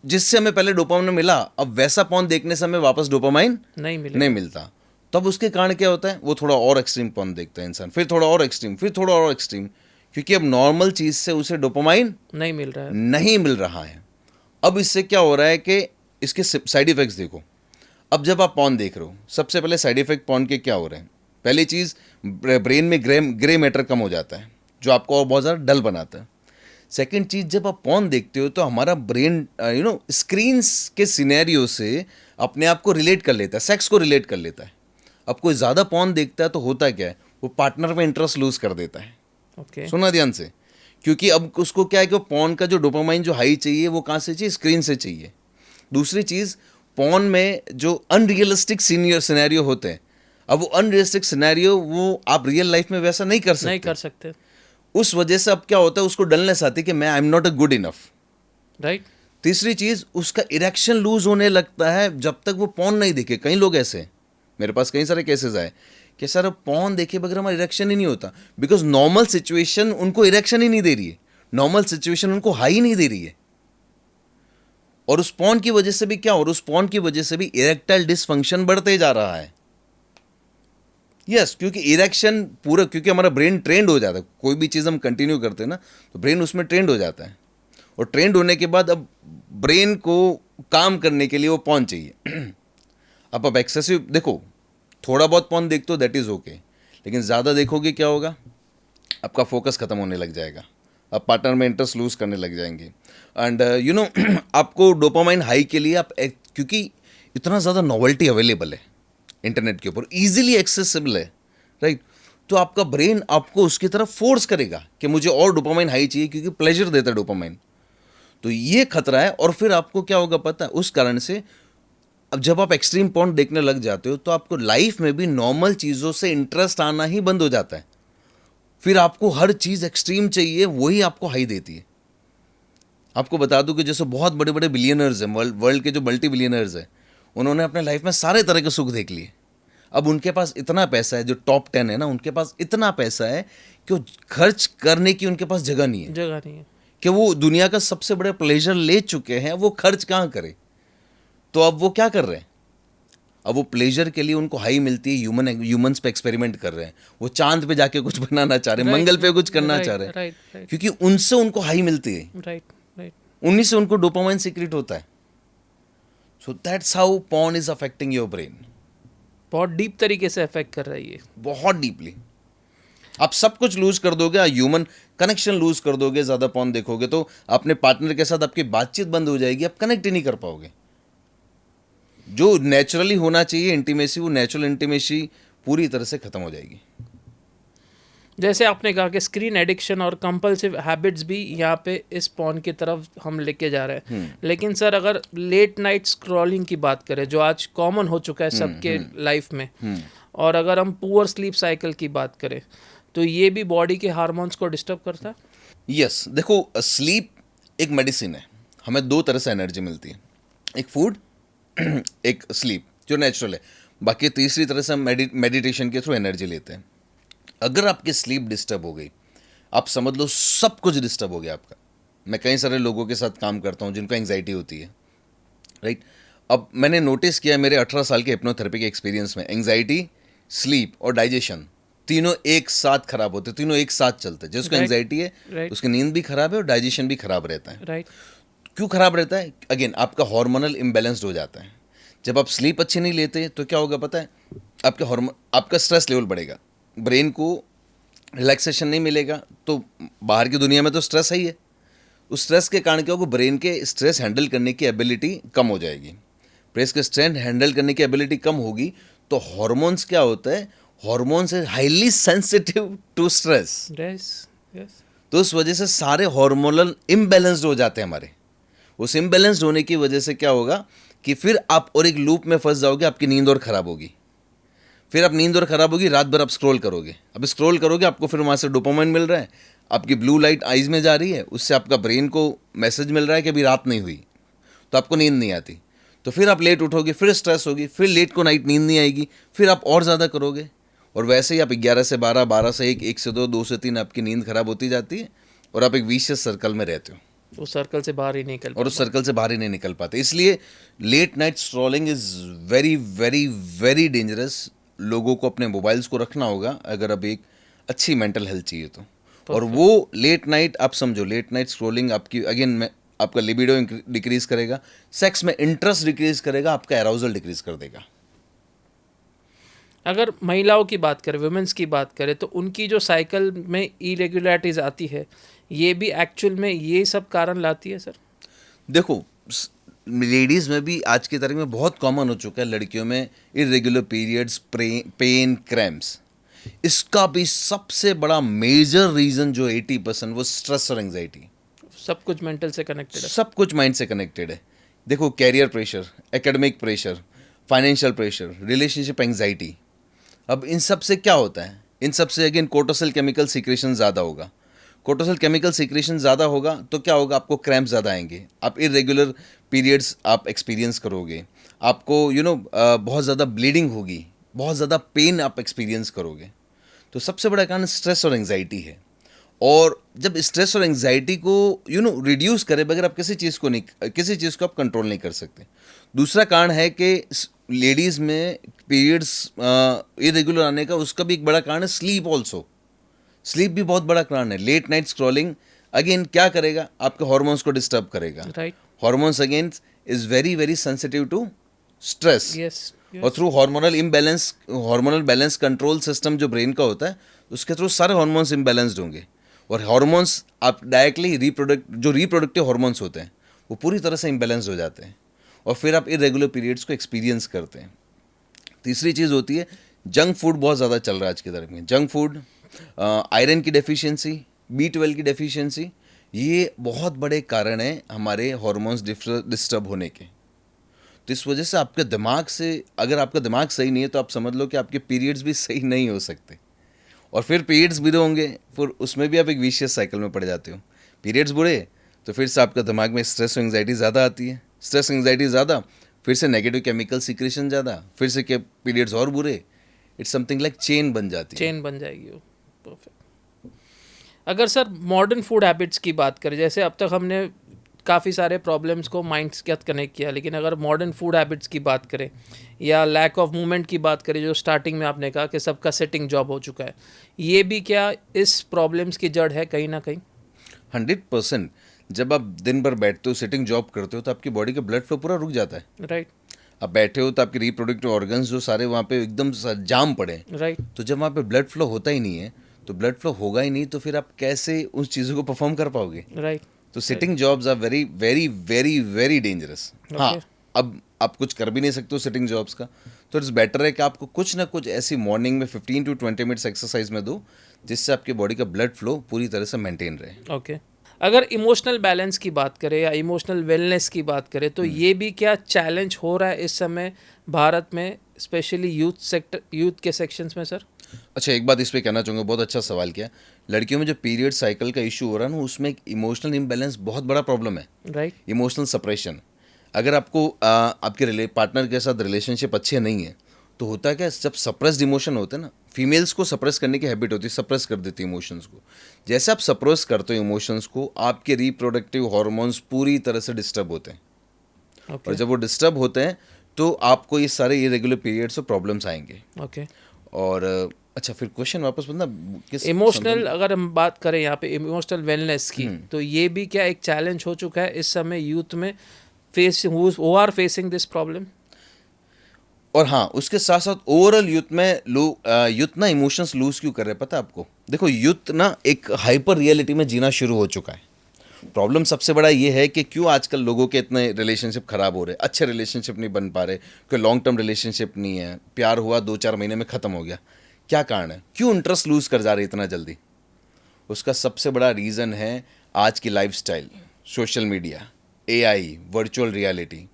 जिससे हमें पहले डोपामाइन मिला, अब वैसा पॉर्न देखने से हमें वापस डोपामाइन नहीं मिलता। तब उसके कारण क्या होता है, वो थोड़ा और एक्सट्रीम पॉर्न देखता है इंसान, फिर थोड़ा और एक्सट्रीम, फिर थोड़ा और एक्सट्रीम, क्योंकि अब नॉर्मल चीज़ से उसे डोपामाइन नहीं मिल रहा है। अब इससे क्या हो रहा है कि इसके साइड इफेक्ट्स देखो। अब जब आप पॉर्न देख रहे हो, सबसे पहले साइड इफेक्ट पॉर्न के क्या हो रहे हैं? पहली चीज़, ब्रेन में ग्रे मैटर कम हो जाता है, जो आपको और बहुत ज़्यादा डल बनाता है। सेकेंड चीज़, जब आप पॉर्न देखते हो तो हमारा ब्रेन स्क्रीन्स के सिनेरियो से अपने आप को रिलेट कर लेता है, सेक्स को रिलेट कर लेता है। अब कोई ज़्यादा पॉर्न देखता है तो होता क्या है, वो पार्टनर में इंटरेस्ट लूज कर देता है। ओके। सुना ध्यान से, क्योंकि अब उसको क्या है कि पॉर्न का जो डोपामाइन जो हाई चाहिए वो कहाँ से चाहिए? स्क्रीन से चाहिए। दूसरी चीज़, पॉर्न में जो अनरियलिस्टिक सिनेरियो होते हैं, अब वो अनरियलिस्टिक सिनेरियो वो आप रियल लाइफ में वैसा नहीं कर सकते। उस वजह से अब क्या होता है, उसको डलनेस आती है कि मैं आई am not a good enough. Right. तीसरी चीज़, उसका इरेक्शन लूज होने लगता है जब तक वो पॉर्न नहीं देखे। कई लोग ऐसे, मेरे पास कई सारे केसेस आए कि सर अब पॉर्न देखे बगैर हमारा इरेक्शन ही नहीं होता, बिकॉज नॉर्मल सिचुएशन उनको इरेक्शन ही नहीं दे रही है, नॉर्मल सिचुएशन उनको हाई नहीं दे रही है। और उस पॉर्न की वजह से भी क्या, और उस पॉर्न की वजह से भी इरेक्टाइल डिसफंक्शन बढ़ते जा रहा है। यस, क्योंकि इरेक्शन पूरा, क्योंकि हमारा ब्रेन ट्रेंड हो जाता है, कोई भी चीज़ हम कंटिन्यू करते हैं ना तो ब्रेन उसमें ट्रेंड हो जाता है, और ट्रेंड होने के बाद अब ब्रेन को काम करने के लिए वो पॉर्न चाहिए। अब एक्सेसिव देखो, थोड़ा बहुत पॉर्न देखते हो दैट इज़ ओके, लेकिन ज़्यादा देखोगे क्या होगा, आपका फोकस खत्म होने लग जाएगा, आप पार्टनर में इंटरेस्ट लूज करने लग जाएंगे। एंड आपको डोपामाइन हाई के लिए आप क्योंकि इतना ज़्यादा नॉवेल्टी अवेलेबल है इंटरनेट के ऊपर, इजीली एक्सेसिबल है, राइट, तो आपका ब्रेन आपको उसकी तरफ फोर्स करेगा कि मुझे और डोपामाइन हाई चाहिए, क्योंकि प्लेजर देता है डोपामाइन। तो ये खतरा है। और फिर आपको क्या होगा पता है, उस कारण से अब जब आप एक्सट्रीम पॉर्न देखने लग जाते हो तो आपको लाइफ में भी नॉर्मल चीज़ों से इंटरेस्ट आना ही बंद हो जाता है। फिर आपको हर चीज़ एक्सट्रीम चाहिए, वही आपको हाई देती है। आपको बता दूं कि जैसे बहुत बड़े बड़े बिलियनर्स हैं, वर्ल्ड के जो मल्टी बिलियनर्स हैं, उन्होंने अपने लाइफ में सारे तरह के सुख देख लिए। अब उनके पास इतना पैसा है, जो टॉप 10 है ना, उनके पास इतना पैसा है कि वो खर्च करने की उनके पास जगह नहीं है कि वो दुनिया का सबसे बड़ा प्लेजर ले चुके हैं, वो खर्च कहाँ करें। तो अब वो क्या कर रहे हैं, अब वो प्लेजर के लिए उनको हाई मिलती है, ह्यूमंस पे एक्सपेरिमेंट कर रहे हैं, वो चांद पे जाके कुछ बनाना चाह रहे हैं, मंगल पे कुछ करना चाह रहे हैं, क्योंकि उनसे उनको हाई मिलती है, उन्हीं से उनको डोपामाइन सीक्रेट होता है. So that's how porn is affecting your brain. बहुत डीप तरीके से अफेक्ट कर रही है. बहुत डीपली. आप सब कुछ लूज कर दोगे, ह्यूमन कनेक्शन लूज कर दोगे, ज़्यादा पॉर्न देखोगे तो अपने पार्टनर के साथ आपकी बातचीत बंद हो जाएगी, आप कनेक्ट ही नहीं कर पाओगे. जो नेचुरली होना चाहिए इंटीमेसी, वो नेचुरल इंटीमेसी पूरी तरह से खत्म हो जाएगी. जैसे आपने कहा कि स्क्रीन एडिक्शन और कंपल्सिव हैबिट्स भी यहाँ पे इस पॉर्न की तरफ हम लेके जा रहे हैं. लेकिन सर अगर लेट नाइट स्क्रॉलिंग की बात करें जो आज कॉमन हो चुका है सबके लाइफ में, और अगर हम पुअर स्लीप साइकिल की बात करें तो ये भी बॉडी के हार्मोन्स को डिस्टर्ब करता है. यस, देखो स्लीप एक मेडिसिन है. हमें दो तरह से एनर्जी मिलती है, एक फूड एक स्लीप जो नेचुरल है. बाकी तीसरी तरह से हम मेडिटेशन के थ्रू एनर्जी लेते हैं. अगर आपकी स्लीप डिस्टर्ब हो गई, आप समझ लो सब कुछ डिस्टर्ब हो गया आपका. मैं कई सारे लोगों के साथ काम करता हूँ जिनको एंग्जाइटी होती है, राइट. अब मैंने नोटिस किया मेरे 18 साल के हिप्नोथेरेपी के एक्सपीरियंस में, एंग्जाइटी, स्लीप और डाइजेशन तीनों एक साथ खराब होते, तीनों एक साथ चलते. जिसको एंग्जाइटी है उसकी नींद भी खराब है और डाइजेशन भी खराब रहता है. राइट. क्यों खराब रहता है? अगेन आपका हार्मोनल इम्बैलेंस्ड हो जाता है. जब आप स्लीप अच्छी नहीं लेते तो क्या होगा पता है? आपका स्ट्रेस लेवल बढ़ेगा, ब्रेन को रिलैक्सेशन नहीं मिलेगा. तो बाहर की दुनिया में तो स्ट्रेस है ही है. उस स्ट्रेस के कारण क्या होगा? ब्रेन के स्ट्रेस हैंडल करने की एबिलिटी कम हो जाएगी. ब्रेन के स्ट्रेस हैंडल करने की एबिलिटी कम होगी तो हॉर्मोन्स क्या होता है? Hormones is highly sensitive to stress. तो उस वजह से सारे हार्मोनल इम्बैलेंस्ड हो जाते हैं हमारे. उस इम्बैलेंस्ड होने की वजह से क्या होगा कि फिर आप और एक लूप में फंस जाओगे, आपकी नींद और खराब होगी. फिर आप नींद और खराब होगी, रात भर आप स्क्रॉल करोगे. अब स्क्रॉल करोगे, आपको फिर वहाँ से डोपामाइन मिल रहा है, आपकी ब्लू लाइट आइज में जा रही है, उससे आपका ब्रेन को मैसेज मिल रहा है कि अभी रात नहीं हुई, तो आपको नींद नहीं आती. तो फिर आप लेट उठोगे, फिर स्ट्रेस होगी, फिर लेट को नाइट नींद नहीं आएगी, फिर आप और ज़्यादा करोगे. और वैसे ही आप 11 से 12, 12 से 1, 1 से 2, 2 से 3 आपकी नींद खराब होती जाती है और आप एक विशियस सर्कल में रहते हो. उस सर्कल से बाहर ही निकल और उस सर्कल से बाहर ही नहीं निकल पाते. इसलिए late night scrolling is very very very dangerous. लोगों को अपने मोबाइल्स को रखना होगा अगर अब एक अच्छी मेंटल हेल्थ चाहिए तो. और वो लेट नाइट, आप समझो लेट नाइट स्क्रॉलिंग आपकी अगेन आपका लिबिडो डिक्रीज करेगा, सेक्स में इंटरेस्ट डिक्रीज करेगा, आपका एराउजल डिक्रीज कर देगा. अगर महिलाओं की बात करें, वुमेन्स की बात करें, तो उनकी जो साइकिल में इरेगुलरिटीज आती है, ये भी एक्चुअल में ये सब कारण लाती है सर. देखो लेडीज़ में भी आज की तारीख में बहुत कॉमन हो चुका है, लड़कियों में इरेगुलर पीरियड्स, पेन, क्रैम्प्स. इसका भी सबसे बड़ा मेजर रीज़न जो 80% वो स्ट्रेस और एंग्जाइटी. सब कुछ मेंटल से कनेक्टेड है. सब कुछ माइंड से कनेक्टेड है. देखो career pressure, academic pressure, financial pressure, relationship anxiety. अब इन सब से क्या होता है? इन सब से अगेन कोर्टिसोल केमिकल सीक्रेशन ज़्यादा होगा. कोर्टिसोल केमिकल सीक्रेशन ज़्यादा होगा तो क्या होगा? आपको क्रैम्प ज़्यादा आएंगे, आप इरेगुलर पीरियड्स आप एक्सपीरियंस करोगे, आपको बहुत ज़्यादा ब्लीडिंग होगी, बहुत ज़्यादा पेन आप एक्सपीरियंस करोगे. तो सबसे बड़ा कारण स्ट्रेस और एंग्जाइटी है. और जब स्ट्रेस और एंग्जाइटी को रिड्यूस करे बगैर आप किसी चीज़ को आप कंट्रोल नहीं कर सकते. दूसरा कारण है कि लेडीज़ में पीरियड्स इरेगुलर आने का उसका भी एक बड़ा कारण है स्लीप ऑल्सो. स्लीप भी बहुत बड़ा कारण है. लेट नाइट स्क्रॉलिंग अगेन क्या करेगा? आपके हार्मोन्स को डिस्टर्ब करेगा. Right. Hormones again is very very sensitive to stress. Yes. और through hormonal imbalance, hormonal balance control system जो ब्रेन का होता है, उसके थ्रू सारे हार्मोन्स इम्बैलेंस्ड होंगे. और हार्मोन्स आप डायरेक्टली रिप्रोडक्टिव हार्मोन्स होते हैं वो पूरी तरह से इम्बैलेंस्ड हो जाते हैं और फिर आप इरेगुलर पीरियड्स को एक्सपीरियंस करते हैं. तीसरी चीज़ होती है जंक फूड. बहुत ज़्यादा चल रहा है आज की तारीख में जंक फूड, आयरन की डेफिशिएंसी, B12 की डेफिशिएंसी. ये बहुत बड़े कारण हैं हमारे हार्मोन्स डिस्टर्ब होने के. तो इस वजह से आपके दिमाग से, अगर आपका दिमाग सही नहीं है तो आप समझ लो कि आपके पीरियड्स भी सही नहीं हो सकते. और फिर पीरियड्स बुरे होंगे, फिर उसमें भी आप एक विशियस साइकिल में पड़ जाते हो. पीरियड्स बुरे तो फिर से आपका दिमाग में स्ट्रेस और एंग्जाइटी ज़्यादा आती है. स्ट्रेस एंग्जाइटी ज़्यादा, फिर से नेगेटिव केमिकल सीक्रेशन ज़्यादा, फिर से के पीरियड्स और बुरे. इट्स समथिंग लाइक चेन बन जाती है. चेन बन जाएगी वो. परफेक्ट. अगर सर मॉडर्न फूड हैबिट्स की बात करें, जैसे अब तक हमने काफ़ी सारे प्रॉब्लम्स को माइंड के साथ कनेक्ट किया, लेकिन अगर मॉडर्न फूड हैबिट्स की बात करें या लैक ऑफ मूवमेंट की बात करें, जो स्टार्टिंग में आपने कहा कि सबका सिटिंग जॉब हो चुका है, ये भी क्या इस प्रॉब्लम्स की जड़ है कहीं ना कहीं? 100%. जब आप दिन भर बैठते हो, सिटिंग जॉब करते हो, तो आपकी बॉडी का ब्लड फ्लो पूरा रुक जाता है। राइट आप बैठे हो तो आपके रिप्रोडक्टिव ऑर्गन्स जो सारे वहाँ पे एकदम जाम पड़े हैं। राइट तो जब वहाँ पे ब्लड फ्लो होता ही नहीं है, तो ब्लड फ्लो होगा ही नहीं, तो फिर आप कैसे उस चीज़ों को परफॉर्म कर पाओगे? राइट। तो sitting jobs are very very very very dangerous. हाँ, अब आप कुछ कर भी नहीं सकते हो सिटिंग जॉब्स का, तो इट्स बेटर है कि आपको कुछ ना कुछ ऐसी मॉर्निंग में 15 to 20 मिनट्स एक्सरसाइज में दो, जिससे आपकी बॉडी का ब्लड फ्लो पूरी तरह से मेंटेन रहे। ओके। अगर इमोशनल बैलेंस की बात करें या इमोशनल वेलनेस की बात करें तो ये भी क्या चैलेंज हो रहा है इस समय भारत में, स्पेशली यूथ के सेक्शंस में सर? अच्छा, एक बात इस पे कहना चाहूँगा, बहुत अच्छा सवाल किया। लड़कियों में जो पीरियड साइकिल का इशू हो रहा है ना, उसमें एक इमोशनल इम्बैलेंस बहुत बड़ा प्रॉब्लम है। राइट। Emotional suppression. अगर आपको आपके पार्टनर के साथ रिलेशनशिप अच्छे नहीं है, तो होता है क्या, जब सप्रेस्ड इमोशन होते हैं ना, फीमेल्स को सप्रेस करने की हैबिट होती है, सप्रेस कर देती है इमोशंस को। जैसे आप सप्रेस करते हो इमोशंस को, आपके रिप्रोडक्टिव हार्मोन्स पूरी तरह से डिस्टर्ब होते हैं। ओके और जब वो डिस्टर्ब होते हैं तो आपको ये सारे इरेगुलर पीरियड्स और प्रॉब्लम्स आएंगे। ओके। और अच्छा, फिर क्वेश्चन वापस बताना, किस इमोशनल, अगर हम बात करें यहाँ पे इमोशनल वेलनेस की, तो ये भी क्या एक चैलेंज हो चुका है इस समय यूथ में, who are facing this problem? और हाँ, उसके साथ साथ ओवरऑल यूथ में यूथ ना इमोशंस लूज क्यों कर रहे हैं पता है आपको? देखो, यूथ ना एक हाइपर रियलिटी में जीना शुरू हो चुका है। प्रॉब्लम सबसे बड़ा ये है कि क्यों आजकल लोगों के इतने रिलेशनशिप खराब हो रहे, अच्छे रिलेशनशिप नहीं बन पा रहे, कोई लॉन्ग टर्म रिलेशनशिप नहीं है, प्यार हुआ 2-4 महीने में ख़त्म हो गया। क्या कारण है, क्यों इंटरेस्ट लूज कर जा रहे इतना जल्दी? उसका सबसे बड़ा रीज़न है आज की lifestyle, social media, AI, virtual reality.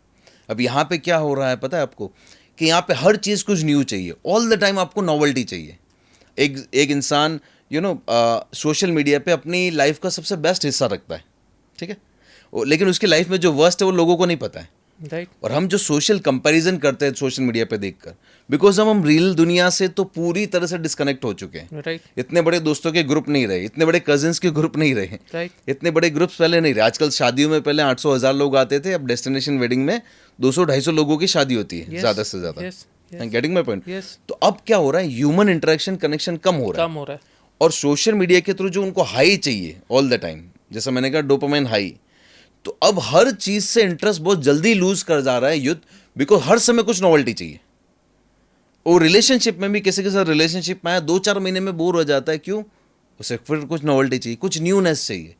अब यहाँ पे क्या हो रहा है पता है आपको, कि यहाँ पे हर चीज़ कुछ न्यू चाहिए, ऑल द टाइम आपको नॉवेल्टी चाहिए। एक इंसान सोशल मीडिया पे अपनी लाइफ का सबसे बेस्ट हिस्सा रखता है, ठीक है, लेकिन उसकी लाइफ में जो वर्स्ट है वो लोगों को नहीं पता है। राइट। और हम जो सोशल कंपैरिजन करते हैं सोशल मीडिया पे देखकर, बिकॉज हम रियल दुनिया से तो पूरी तरह से डिस्कनेक्ट हो चुके हैं। राइट। इतने बड़े दोस्तों के ग्रुप नहीं रहे, इतने बड़े कजिन्स के ग्रुप नहीं रहे, राइट। इतने बड़े ग्रुप्स पहले नहीं रहे। आजकल शादियों में पहले 800-1000 लोग आते थे, अब डेस्टिनेशन वेडिंग में 200-250 लोगों की शादी होती है, ज़्यादा से ज़्यादा। Getting my point? तो अब क्या हो रहा है, ह्यूमन इंटरेक्शन कनेक्शन कम हो रहा है। और सोशल मीडिया के थ्रू जो उनको हाई चाहिए ऑल द टाइम, जैसा मैंने कहा डोपामाइन हाई, तो अब हर चीज से इंटरेस्ट बहुत जल्दी लूज कर जा रहा है यूथ, बिकॉज हर समय कुछ नॉवेल्टी चाहिए। और रिलेशनशिप में भी किसी के साथ रिलेशनशिप में आया 2-4 महीने में बोर हो जाता है, क्यों? उसे फिर कुछ नॉवेल्टी चाहिए, कुछ न्यूनेस चाहिए,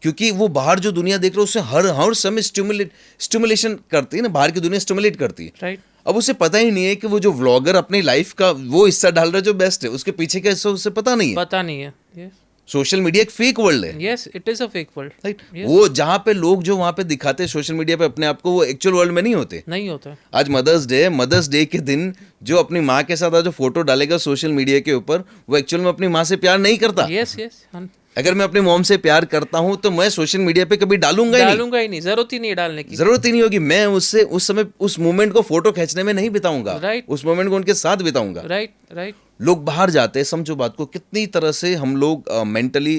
क्योंकि वो बाहर जो दुनिया देख रहा है उससे हर समय स्टिमुलेशन करती है ना, बाहर की दुनिया स्टिमुलेट करती है। राइट। अब उसे पता ही नहीं है कि वो जो व्लॉगर अपनी लाइफ का वो हिस्सा डाल रहा है जो बेस्ट है, उसके पीछे का हिस्सा उसे पता नहीं है। Yes. सोशल मीडिया एक फेक वर्ल्ड है। Yes, it is a fake world. Right. Yes. वो जहाँ पे लोग जो वहाँ पे दिखाते हैं सोशल मीडिया पे अपने आप को, वो एक्चुअल वर्ल्ड में नहीं होते। नहीं होता। आज मदर्स डे के दिन जो अपनी माँ के साथ आज जो फोटो डालेगा सोशल मीडिया के ऊपर, वो एक्चुअल में अपनी माँ से प्यार नहीं करता। Yes, yes. अगर मैं अपनी मॉम से प्यार करता हूँ तो मैं सोशल मीडिया पे कभी डालूंगा ही नहीं, जरूरत ही नहीं डालने की, जरूरत ही नहीं होगी। मैं उससे उस समय उस मोमेंट को फोटो खींचने में नहीं बिताऊंगा, Right. उस मोमेंट को उनके साथ बिताऊंगा। राइट। राइट। लोग बाहर जाते हैं, समझो बात को, कितनी तरह से हम लोग मेंटली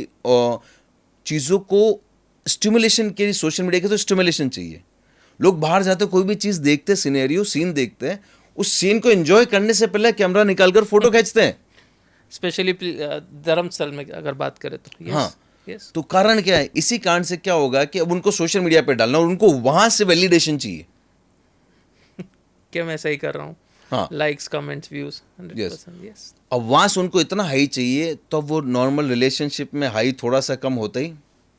चीज़ों को स्टिमुलेशन के लिए, सोशल मीडिया के तो स्टिमुलेशन चाहिए। लोग बाहर जाते, कोई भी चीज़ देखते, सिनेरियो सीन देखते हैं, उस सीन को एंजॉय करने से पहले कैमरा निकालकर फोटो खींचते हैं। स्पेशली धर्मस्थल में अगर बात करें तो। Yes. हाँ। Yes. तो कारण क्या है? इसी कारण से क्या होगा कि अब उनको सोशल मीडिया पे डालना और उनको वहां से वैलिडेशन चाहिए कि मैं सही कर रहा हूँ। हाँ, लाइक्स, कमेंट्स, व्यूज। यस। अब वहां से उनको इतना हाई चाहिए, तो वो नॉर्मल रिलेशनशिप में हाई थोड़ा सा कम होता ही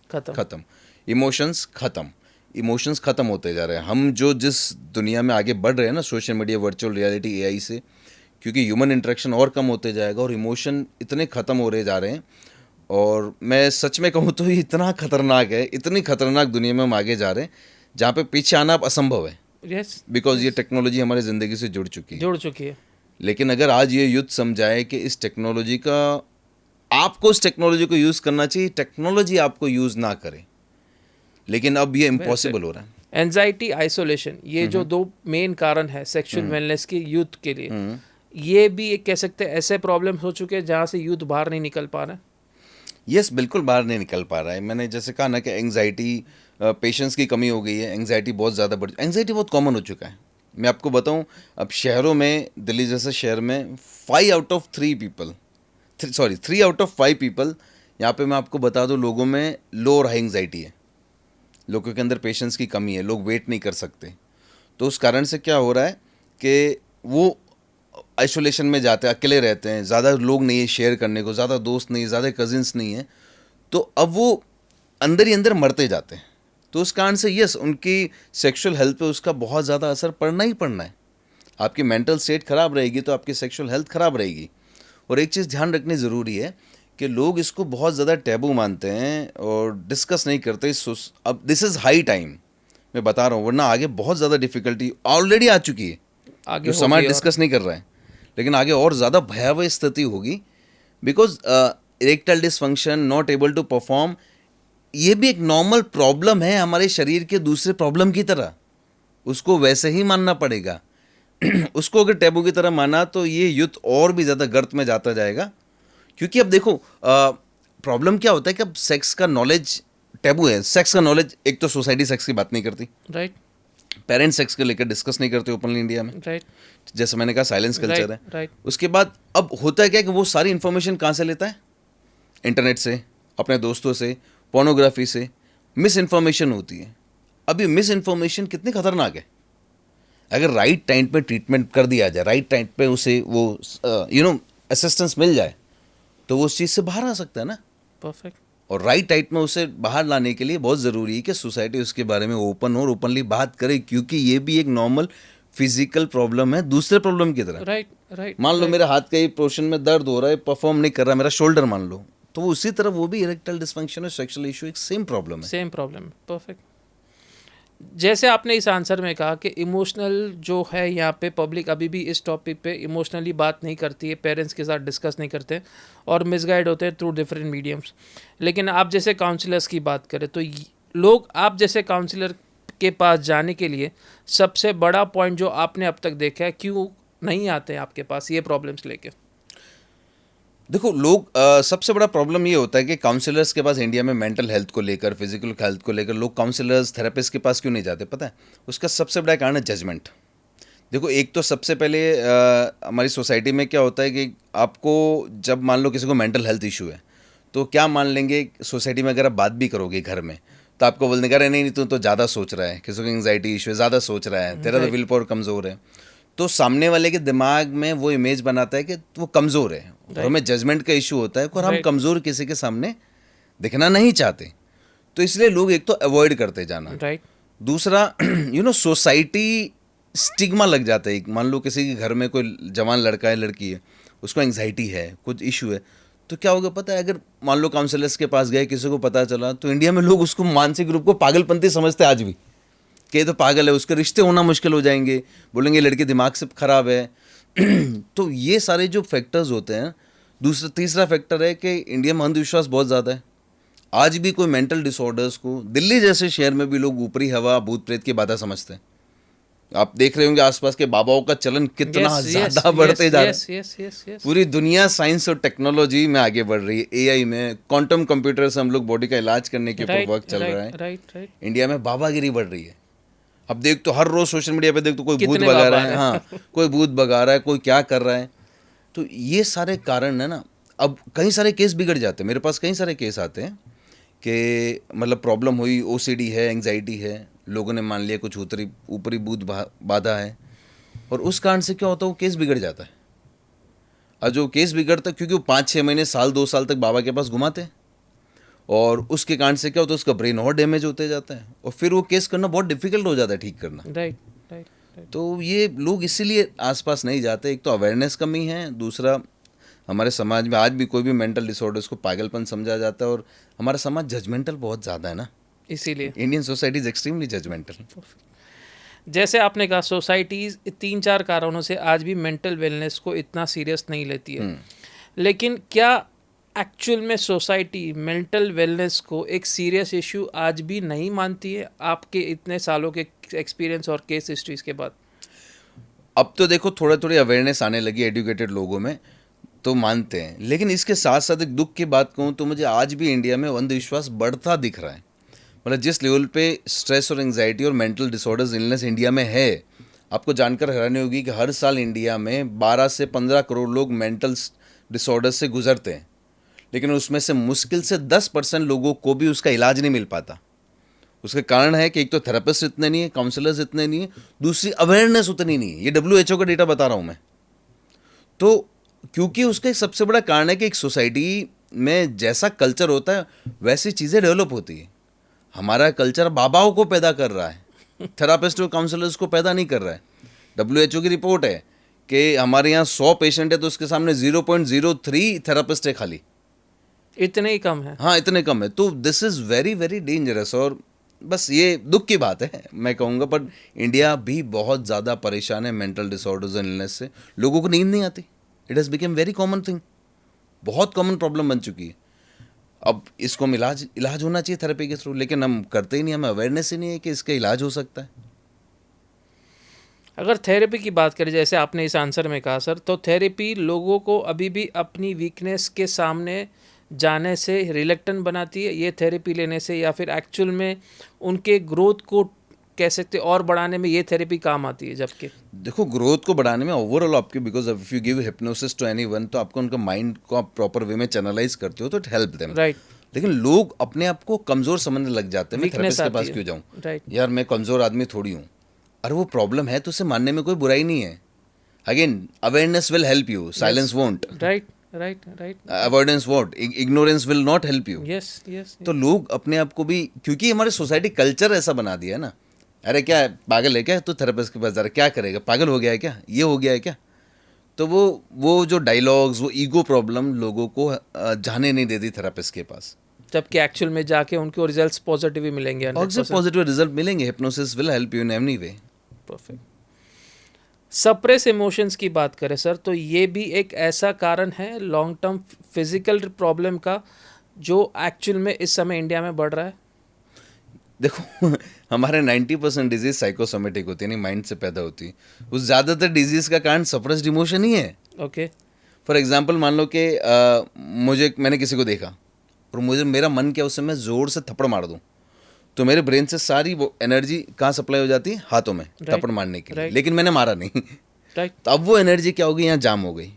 खत्म। इमोशंस खत्म होते जा रहे हैं। हम जो जिस दुनिया में आगे बढ़ रहे हैं ना, social media, virtual reality, AI से, क्योंकि ह्यूमन इंटरेक्शन और कम होते जाएगा और इमोशन इतने ख़त्म हो रहे जा रहे हैं। और मैं सच में कहूँ तो ये इतना खतरनाक है, इतनी खतरनाक दुनिया में हम आगे जा रहे हैं जहाँ पे पीछे आना अब असंभव है। यस। बिकॉज ये टेक्नोलॉजी हमारी ज़िंदगी से जुड़ चुकी है। लेकिन अगर आज ये यूथ समझाए कि इस टेक्नोलॉजी का, आपको इस टेक्नोलॉजी को यूज़ करना चाहिए, टेक्नोलॉजी आपको यूज़ ना करे, लेकिन अब ये इम्पॉसिबल हो रहा है। एंजाइटी, आइसोलेशन, ये जो दो मेन कारण है सेक्सुअल वेलनेस की यूथ के लिए, ये भी एक कह सकते हैं ऐसे प्रॉब्लम हो चुके हैं जहाँ से यूथ बाहर नहीं निकल पा रहा है। यस, बिल्कुल बाहर नहीं निकल पा रहा है। मैंने जैसे कहा ना कि एंग्जाइटी, पेशेंस की कमी हो गई है, एंग्जाइटी बहुत ज़्यादा एंग्जाइटी बहुत कॉमन हो चुका है। मैं आपको बताऊं, अब शहरों में, दिल्ली जैसे शहर में 3 out of 5 पीपल, यहाँ पे मैं आपको बता दूं, लोगों में लो और हाई एंग्जाइटी है। लोगों के अंदर पेशेंस की कमी है, लोग वेट नहीं कर सकते। तो उस कारण से क्या हो रहा है कि वो आइसोलेशन में जाते हैं, अकेले रहते हैं, ज़्यादा लोग नहीं है शेयर करने को, ज़्यादा दोस्त नहीं है, ज़्यादा कजिन्स नहीं है, तो अब वो अंदर ही अंदर मरते जाते हैं। तो उस कारण से यस, उनकी सेक्सुअल हेल्थ पे उसका बहुत ज़्यादा असर पड़ना ही पड़ना है। आपकी मेंटल स्टेट ख़राब रहेगी तो आपकी सेक्सुअल हेल्थ ख़राब रहेगी। और एक चीज़ ध्यान रखनी ज़रूरी है कि लोग इसको बहुत ज़्यादा टैबू मानते हैं और डिस्कस नहीं करते। अब दिस इज़ हाई टाइम, मैं बता रहा हूँ, वरना आगे बहुत ज़्यादा डिफ़िकल्टी ऑलरेडी आ चुकी है, आगे जो समाज होगी डिस्कस नहीं कर रहा है, लेकिन आगे और ज़्यादा भयावह स्थिति होगी। Because erectile dysfunction, not able to perform, ये भी एक नॉर्मल प्रॉब्लम है हमारे शरीर के दूसरे प्रॉब्लम की तरह, उसको वैसे ही मानना पड़ेगा। उसको अगर टैबू की तरह माना तो ये युद्ध और भी ज़्यादा गर्त में जाता जाएगा। क्योंकि अब देखो प्रॉब्लम क्या होता है कि अब सेक्स का नॉलेज टैबू है। सेक्स का नॉलेज, एक तो सोसाइटी सेक्स की बात नहीं करती, राइट, पेरेंट्स सेक्स को लेकर डिस्कस नहीं करते ओपनली इंडिया में, राइट, जैसे मैंने कहा साइलेंस कल्चर है। राइट, उसके बाद अब होता है क्या कि वो सारी इन्फॉर्मेशन कहाँ से लेता है? इंटरनेट से, अपने दोस्तों से, पोर्नोग्राफी से। मिस इन्फॉर्मेशन होती है। अभी मिस इन्फॉर्मेशन कितनी खतरनाक है। अगर राइट टाइम पे ट्रीटमेंट कर दिया जाए, राइट टाइम पे उसे वो असिस्टेंस मिल जाए, तो वो उस चीज़ से बाहर आ सकता है ना। परफेक्ट। और राइट टाइम में उसे बाहर लाने के लिए बहुत ज़रूरी है कि सोसाइटी उसके बारे में ओपन हो और ओपनली बात करे, क्योंकि ये भी एक नॉर्मल फिजिकल प्रॉब्लम है दूसरे प्रॉब्लम की तरह। Right, right. मान लो मेरे हाथ के पोर्शन में दर्द हो रहा है, परफॉर्म नहीं कर रहा, मेरा शोल्डर मान लो, तो वो उसी तरह वो भी इरेक्टाइल डिसफंक्शन और सेक्सुअल इशू एक सेम प्रॉब्लम है। Same problem, perfect. जैसे आपने इस आंसर में कहा कि इमोशनल जो है यहाँ पे पब्लिक अभी भी इस टॉपिक पे इमोशनली बात नहीं करती है, पेरेंट्स के साथ डिस्कस नहीं करते और मिसगाइड होते हैं थ्रू डिफरेंट मीडियम्स। लेकिन आप जैसे काउंसलर्स की बात करें तो लोग आप जैसे काउंसलर के पास जाने के लिए सबसे बड़ा पॉइंट जो आपने अब तक देखा है, क्यों नहीं आते हैं आपके पास ये प्रॉब्लम्स लेके? देखो लोग सबसे बड़ा प्रॉब्लम ये होता है कि काउंसलर्स के पास इंडिया में मेंटल हेल्थ को लेकर, फिजिकल हेल्थ को लेकर लोग काउंसलर्स, थेरेपिस्ट के पास क्यों नहीं जाते पता है? उसका सबसे बड़ा कारण है जजमेंट। देखो एक तो सबसे पहले हमारी सोसाइटी में क्या होता है कि आपको जब मान लो किसी को मेंटल हेल्थ इशू है तो क्या मान लेंगे सोसाइटी में, अगर आप बात भी करोगे घर में तो आपको बोल देंगे अरे नहीं तू तो ज़्यादा सोच रहा है, किसी को एंग्जाइटी इशू है, ज़्यादा सोच रहा है, तेरा तो विल पावर कमज़ोर है। तो सामने वाले के दिमाग में वो इमेज बनाता है कि वो कमज़ोर है और हमें जजमेंट का इशू होता है और हम कमज़ोर किसी के सामने दिखना नहीं चाहते, तो इसलिए लोग एक तो अवॉइड करते जाना। राइट। दूसरा सोसाइटी स्टिग्मा लग जाता है। मान लो किसी के घर में कोई जवान लड़का है, लड़की है, उसको एंग्जाइटी है, कुछ इशू है, तो क्या होगा पता है? अगर मान लो काउंसलर्स के पास गए, किसी को पता चला, तो इंडिया में लोग उसको मानसिक रूप को पागलपंती समझते हैं आज भी, कि ये तो पागल है, उसके रिश्ते होना मुश्किल हो जाएंगे, बोलेंगे लड़के दिमाग से ख़राब है। तो ये सारे जो फैक्टर्स होते हैं। तीसरा फैक्टर है कि इंडिया में अंधविश्वास बहुत ज़्यादा है। आज भी कोई मेंटल डिसऑर्डर्स को दिल्ली जैसे शहर में भी लोग ऊपरी हवा, भूत प्रेत की बाधा समझते हैं। आप देख रहे होंगे आसपास के बाबाओं का चलन कितना ज़्यादा बढ़ते जा रहा है। पूरी दुनिया साइंस और टेक्नोलॉजी में आगे बढ़ रही है, एआई में, क्वांटम कंप्यूटर से हम लोग बॉडी का इलाज करने के ऊपर वर्क चल रहा है। इंडिया में बाबागिरी बढ़ रही है। अब देख तो हर रोज सोशल मीडिया पे देख तो कोई भूत भगा रहा है, हाँ कोई भूत भगा रहा है, कोई क्या कर रहा है। तो ये सारे कारण है ना। अब कई सारे केस बिगड़ जाते हैं, मेरे पास कई सारे केस आते हैं कि मतलब प्रॉब्लम हुई, ओसीडी है, एंग्जाइटी है, लोगों ने मान लिया कुछ ऊपरी भूत बाधा है, और उस कारण से क्या होता है वो केस बिगड़ जाता है। और जो केस बिगड़ता है क्योंकि वो 5-6 महीने, साल 2 साल तक बाबा के पास घुमाते हैं, और उसके कारण से क्या होता है उसका ब्रेन और डैमेज होते जाता है, और फिर वो केस करना बहुत डिफिकल्ट हो जाता है, ठीक करना। Right, right. तो ये लोग इसीलिए आसपास नहीं जाते। एक तो अवेयरनेस कमी है, दूसरा हमारे समाज में आज भी कोई भी मेंटल डिसऑर्डर्स को पागलपन समझा जाता है, और हमारा समाज जजमेंटल बहुत ज़्यादा है ना, इसीलिए Indian society is extremely judgemental. जैसे आपने कहा सोसाइटीज़ 3-4 कारणों से आज भी मेंटल वेलनेस को इतना सीरियस नहीं लेती है, लेकिन क्या एक्चुअल में सोसाइटी मेंटल वेलनेस को एक सीरियस इशू आज भी नहीं मानती है, आपके इतने सालों के एक्सपीरियंस और केस हिस्ट्रीज के बाद? अब तो देखो थोड़ा थोड़ी अवेयरनेस आने लगी एजुकेटेड लोगों में, तो मानते हैं, लेकिन इसके साथ साथ एक दुख की बात कहूँ तो मुझे आज भी इंडिया में अंधविश्वास बढ़ता दिख रहा है। मतलब जिस लेवल पे स्ट्रेस और एंग्जाइटी और मेंटल डिसऑर्डर्स, इलनेस इंडिया में है, आपको जानकर हैरानी होगी कि हर साल इंडिया में 12 से 15 करोड़ लोग मेंटल डिसऑर्डर से गुजरते हैं, लेकिन उसमें से मुश्किल से 10% लोगों को भी उसका इलाज नहीं मिल पाता। उसका कारण है कि एक तो थेरेपिस्ट इतने नहीं है, काउंसलर्स इतने नहीं है, दूसरी अवेयरनेस उतनी नहीं है। ये WHO का डेटा बता रहा हूँ मैं। तो क्योंकि उसका एक सबसे बड़ा कारण है कि एक सोसाइटी में जैसा कल्चर होता है वैसी चीज़ें डेवलप होती है। हमारा कल्चर बाबाओं को पैदा कर रहा है, थेरापिस्ट और काउंसलर्स को पैदा नहीं कर रहा है। WHO की रिपोर्ट है कि हमारे यहाँ 100 पेशेंट है तो उसके सामने 0.03 थेरापिस्ट है खाली। इतने ही कम है। हाँ, इतने कम है। तो this is very very dangerous. और बस ये दुख की बात है मैं कहूँगा, पर इंडिया भी बहुत ज़्यादा परेशान है मेंटल डिसऑर्डर्स एंड इलनेस से। लोगों को नींद नहीं आती। It has become very common thing, बहुत कॉमन प्रॉब्लम बन चुकी है। अब इसको हम इलाज होना चाहिए थेरेपी के थ्रू, लेकिन हम करते ही नहीं, हमें अवेयरनेस ही नहीं है कि इसका इलाज हो सकता है। अगर थेरेपी की बात करें, जैसे आपने इस आंसर में कहा सर, तो थेरेपी लोगों को अभी भी अपनी वीकनेस के सामने जाने से रिलेक्टेंट बनाती है, ये थेरेपी लेने से, या फिर एक्चुअल में उनके ग्रोथ को कह सकते और बढ़ाने में ये थेरेपी काम आती है? जबकि देखो, ग्रोथ को बढ़ाने में ओवरऑल आपके, because if you give hypnosis to anyone तो आपको उनका माइंड को आप प्रॉपर वे में चैनलाइज करते हो तो इट हेल्प देम। राइट। लेकिन लोग अपने आप को कमज़ोर समझने लग जाते हैं। मैं Weakness थेरेपिस्ट के पास आती है। क्यों जाऊँ? राइट। यार मैं कमज़ोर आदमी थोड़ी हूँ। अरे वो प्रॉब्लम है तो उसे मानने में कोई बुराई नहीं है। Again, awareness will help you, silence won't. Right right right. Avoidance won't, ignorance will not help you. Yes yes. तो लोग अपने आप को भी, क्योंकि हमारी सोसाइटी कल्चर ऐसा बना दिया है ना, अरे क्या है, पागल है क्या, तो थेरेपिस्ट के पास जा रहा है, क्या करेगा, पागल हो गया है क्या, ये हो गया है क्या। तो वो जो डायलॉग्स, वो ईगो प्रॉब्लम लोगों को जाने नहीं देती थेरेपिस्ट के पास। जबकि एक्चुअल में जाके उनको रिजल्ट्स पॉजिटिव ही मिलेंगे। और पॉजिटिव रिजल्ट मिलेंगे। Hypnosis will help you in any way. Perfect. Suppress emotions की बात करें सर, तो ये भी एक ऐसा कारण है लॉन्ग टर्म फिजिकल प्रॉब्लम का जो एक्चुअल में इस समय इंडिया में बढ़ रहा है? देखो हमारे 90% डिजीज साइकोसोमेटिक होती है, नहीं माइंड से पैदा होती है। उस ज़्यादातर डिजीज का कारण सप्रेस्ड इमोशन ही है। ओके। फॉर एग्जाम्पल मान लो कि मैंने किसी को देखा और मेरा मन क्या, उससे मैं ज़ोर से थप्पड़ मार दूँ तो मेरे ब्रेन से सारी वो एनर्जी कहाँ सप्लाई हो जाती है, हाथों में, थप्पड़ मारने के लिए। लेकिन मैंने मारा नहीं। तो अब वो एनर्जी क्या हो गई, यहाँ जाम हो गई।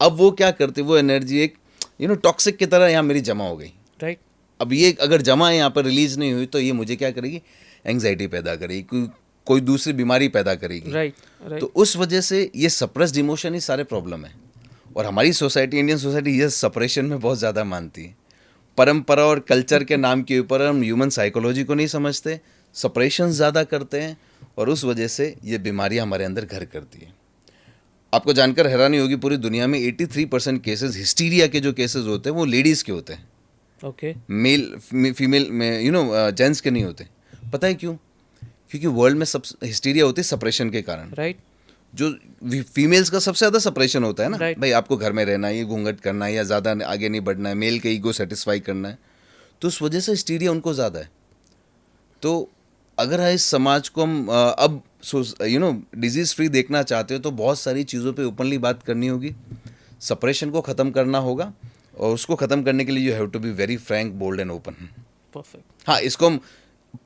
अब वो क्या करती, वो एनर्जी एक टॉक्सिक की तरह यहाँ मेरी जमा हो गई। राइट। अब ये अगर जमा है यहाँ पर, रिलीज नहीं हुई, तो ये मुझे क्या करेगी, एंग्जाइटी पैदा करेगी, कोई दूसरी बीमारी पैदा करेगी। राइट। तो उस वजह से ये सप्रेस्ड इमोशन ही सारे प्रॉब्लम है। और हमारी सोसाइटी, इंडियन सोसाइटी, ये सप्रेशन में बहुत ज़्यादा मानती है। परंपरा और कल्चर के नाम के ऊपर हम ह्यूमन साइकोलॉजी को नहीं समझते, सप्रेशन ज़्यादा करते हैं, और उस वजह से ये बीमारियां हमारे अंदर घर करती हैं। आपको जानकर हैरानी होगी, पूरी दुनिया में 83% केसेस हिस्टीरिया के जो केसेस होते हैं वो लेडीज़ के होते हैं। ओके। मेल फीमेल में जेंट्स के नहीं होते। पता है क्यों? क्योंकि वर्ल्ड में सब हिस्टीरिया होती है सप्रेशन के कारण। राइट। जो फीमेल्स का सबसे ज़्यादा सप्रेशन होता है ना, Right. भाई आपको घर में रहना है, ये घूंघट करना है, या ज़्यादा आगे नहीं बढ़ना है, मेल के ईगो सेटिस्फाई करना है, तो उस वजह से हिस्टीरिया उनको ज़्यादा है। तो अगर इस समाज को हम अब डिजीज़ फ्री देखना चाहते हो तो बहुत सारी चीज़ों पे ओपनली बात करनी होगी, सप्रेशन को ख़त्म करना होगा, और उसको ख़त्म करने के लिए you have to be very frank, bold and open. Perfect. हाँ, इसको हम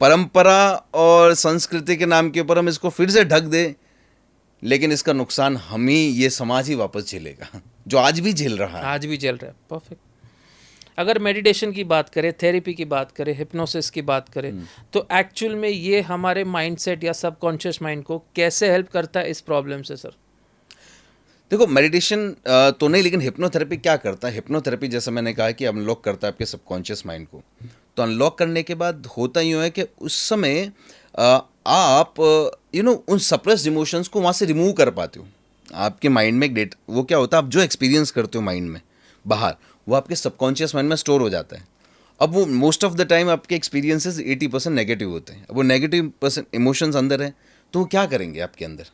परंपरा और संस्कृति के नाम के ऊपर हम इसको फिर से ढक दें, लेकिन इसका नुकसान हम ही, ये समाज ही वापस झेलेगा, जो आज भी झेल रहा है। आज भी झेल रहा है। परफेक्ट। अगर मेडिटेशन की बात करें, थेरेपी की बात करें, हिप्नोसिस की बात करें, तो एक्चुअल में ये हमारे माइंडसेट या सबकॉन्शियस माइंड को कैसे हेल्प करता है इस प्रॉब्लम से सर? देखो, मेडिटेशन तो नहीं, लेकिन हिप्नोथेरेपी क्या करता है, हिप्नोथेरेपी जैसा मैंने कहा कि अनलॉक करता है आपके सबकॉन्शियस माइंड को। तो अनलॉक करने के बाद होता यूँ है कि उस समय आप उन सप्रेस्ड इमोशंस को वहाँ से रिमूव कर पाते हो। आपके माइंड में एक डेटा, वो क्या होता है, आप जो एक्सपीरियंस करते हो माइंड में बाहर, वो आपके सबकॉन्शियस माइंड में स्टोर हो जाता है। अब वो मोस्ट ऑफ द टाइम आपके एक्सपीरियंसेस 80% नेगेटिव होते हैं। अब वो नेगेटिव इमोशंस अंदर है तो वो क्या करेंगे आपके अंदर,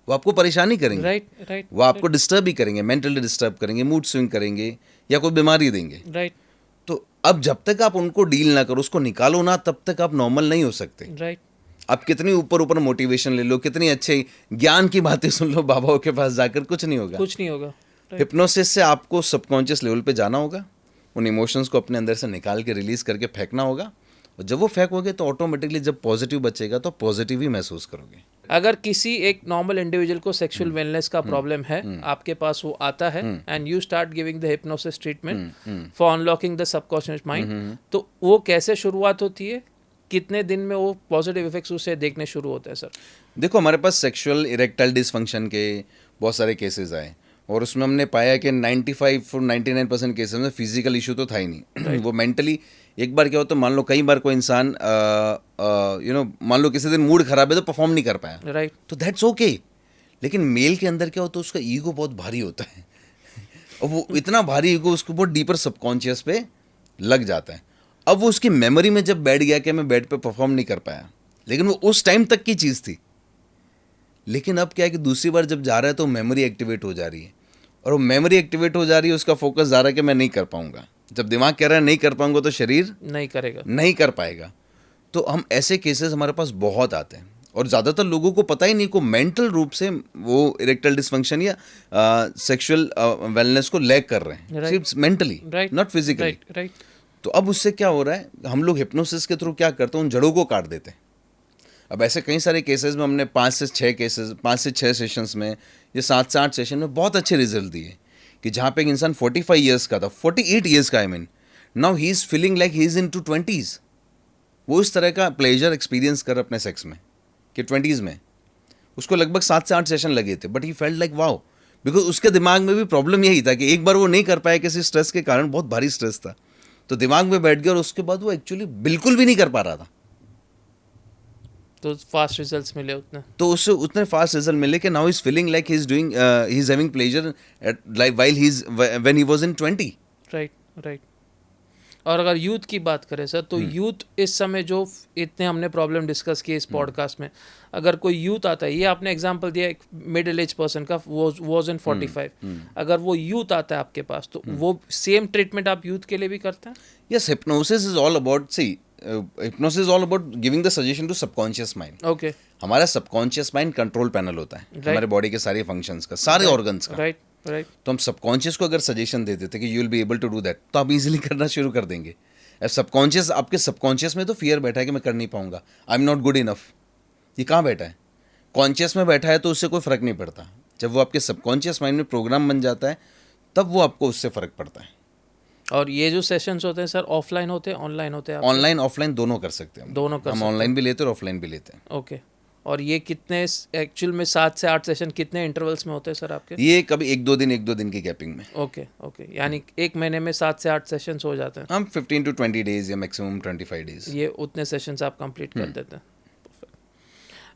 वो आपको परेशानी करेंगे। राइट। वो आपको डिस्टर्ब ही करेंगे, मेंटली डिस्टर्ब करेंगे, मूड स्विंग करेंगे, या कोई बीमारी देंगे। राइट। तो अब जब तक आप उनको डील ना करो, उसको निकालो ना, तब तक आप नॉर्मल नहीं हो सकते। राइट। आप कितनी ऊपर ऊपर मोटिवेशन ले लो, कितनी अच्छे ज्ञान की बातें सुन लो बाबाओं के पास जाकर, कुछ नहीं होगा। कुछ नहीं होगा। हिप्नोसिस से आपको सबकॉन्शियस लेवल पे जाना होगा, उन इमोशंस को अपने अंदर से निकाल के रिलीज करके फेंकना होगा, और जब वो फेंकोगे तो ऑटोमेटिकली जब पॉजिटिव बचेगा तो पॉजिटिव ही महसूस करोगे। अगर किसी एक नॉर्मल इंडिविजुअल को सेक्सुअल वेलनेस का प्रॉब्लम है, आपके पास वो आता है and you start giving the hypnosis treatment for unlocking the subconscious mind, तो वो कैसे शुरुआत होती है? कितने दिन में वो पॉजिटिव इफेक्ट्स उसे देखने शुरू होते हैं सर? देखो, हमारे पास सेक्सुअल इरेक्टाइल डिसफंक्शन के बहुत सारे केसेस आए और उसमें हमने पाया कि 95 और 99% केसेस में फिजिकल इशू तो था ही नहीं। वो मेंटली, एक बार क्या होता है, मान लो कई बार कोई इंसान मान लो किसी दिन मूड खराब है तो परफॉर्म नहीं कर पाया, राइट, तो दैट्स ओके। लेकिन मेल के अंदर क्या होता है, उसका ईगो बहुत भारी होता है और वो इतना भारी ईगो उसको बहुत डीपर सबकॉन्शियस पे लग जाता है। अब वो उसकी मेमोरी में जब बैठ गया कि मैं बेड पे परफॉर्म नहीं कर पाया, लेकिन वो उस टाइम तक की चीज़ थी। लेकिन अब क्या है कि दूसरी बार जब जा रहा है तो मेमोरी एक्टिवेट हो जा रही है, और वो मेमोरी एक्टिवेट हो जा रही है, उसका फोकस जा रहा है कि मैं नहीं कर पाऊंगा। जब दिमाग कह रहा है नहीं कर पाऊंगा तो शरीर नहीं कर पाएगा। तो हम ऐसे केसेस हमारे पास बहुत आते हैं और ज़्यादातर लोगों को पता ही नहीं को मेंटल रूप से वो इरेक्टाइल डिसफंक्शन या सेक्सुअल वेलनेस को लैग कर रहे हैं, सिर्फ मेंटली, नॉट फिजिकली। तो अब उससे क्या हो रहा है, हम लोग हिप्नोसिस के थ्रू क्या करते हैं, उन जड़ों को काट देते हैं। अब ऐसे कई सारे केसेस में हमने 5 से 6 सेशंस में या 7 से 8 सेशन में बहुत अच्छे रिजल्ट दिए कि जहाँ पे एक इंसान 45 ईयर्स का था, 48 ईयर्स का, I mean now he is feeling like he is in to 20s। वो इस तरह का प्लेजर एक्सपीरियंस कर अपने सेक्स में कि 20s में उसको लगभग 7 से 8 सेशन लगे थे, but he felt like wow, because उसके दिमाग में भी प्रॉब्लम यही था कि एक बार वो नहीं कर पाया किसी स्ट्रेस के कारण, बहुत भारी स्ट्रेस था, तो दिमाग में बैठ गया और उसके बाद वो एक्चुअली बिल्कुल भी नहीं कर पा रहा था। तो फास्ट रिजल्ट्स मिले उतने, तो उससे उतने फास्ट रिजल्ट मिले कि now is feeling like he is having pleasure while he is when he was in 20। Right. और अगर यूथ की बात करें सर, तो यूथ इस समय जो इतने हमने प्रॉब्लम डिस्कस किए इस पॉडकास्ट में, अगर कोई यूथ आता है, ये आपने एग्जांपल दिया एक मिडिल एज पर्सन का, वाज इन 45, अगर वो यूथ आता है आपके पास, तो वो सेम ट्रीटमेंट आप यूथ के लिए भी करते हैं? Yes, hypnosis is all about, see hypnosis is all about giving the suggestion to subconscious mind. Okay. हमारा सबकॉन्शियस माइंड कंट्रोल पैनल होता है हमारे बॉडी के सारे फंक्शंस का, सारे ऑर्गन्स का। राइट। तो हम सबकॉन्शियस को अगर सजेशन दे देते कि you will be able to do that, तो आप इजीली करना शुरू कर देंगे। अब सबकॉन्शियस, आपके सबकॉन्शियस में तो फियर बैठा है कि मैं कर नहीं पाऊंगा, आई एम नॉट गुड इनफ, ये कहाँ बैठा है? कॉन्शियस में बैठा है तो उससे कोई फ़र्क नहीं पड़ता। जब वो आपके सबकॉन्शियस माइंड में प्रोग्राम बन जाता है, तब वो आपको उससे फ़र्क पड़ता है। और ये जो सेशंस होते हैं सर, ऑफलाइन होते हैं, ऑनलाइन होते हैं? ऑनलाइन ऑफलाइन दोनों कर सकते हैं, दोनों कर हम सकते हैं। ऑनलाइन भी लेते हैं और ऑफलाइन भी लेते हैं। ओके। और ये कितने एक्चुअल में 7 से 8 सेशन कितने इंटरवल्स में होते हैं सर आपके? ये कभी 1-2 दिन की गैपिंग में। ओके। यानी एक महीने में 7 से 8 सेशंस हो जाते हैं? हम 15 to 20 डेज या मैक्सिमम 25 डेज, ये उतने सेशंस आप कंप्लीट कर देते हैं।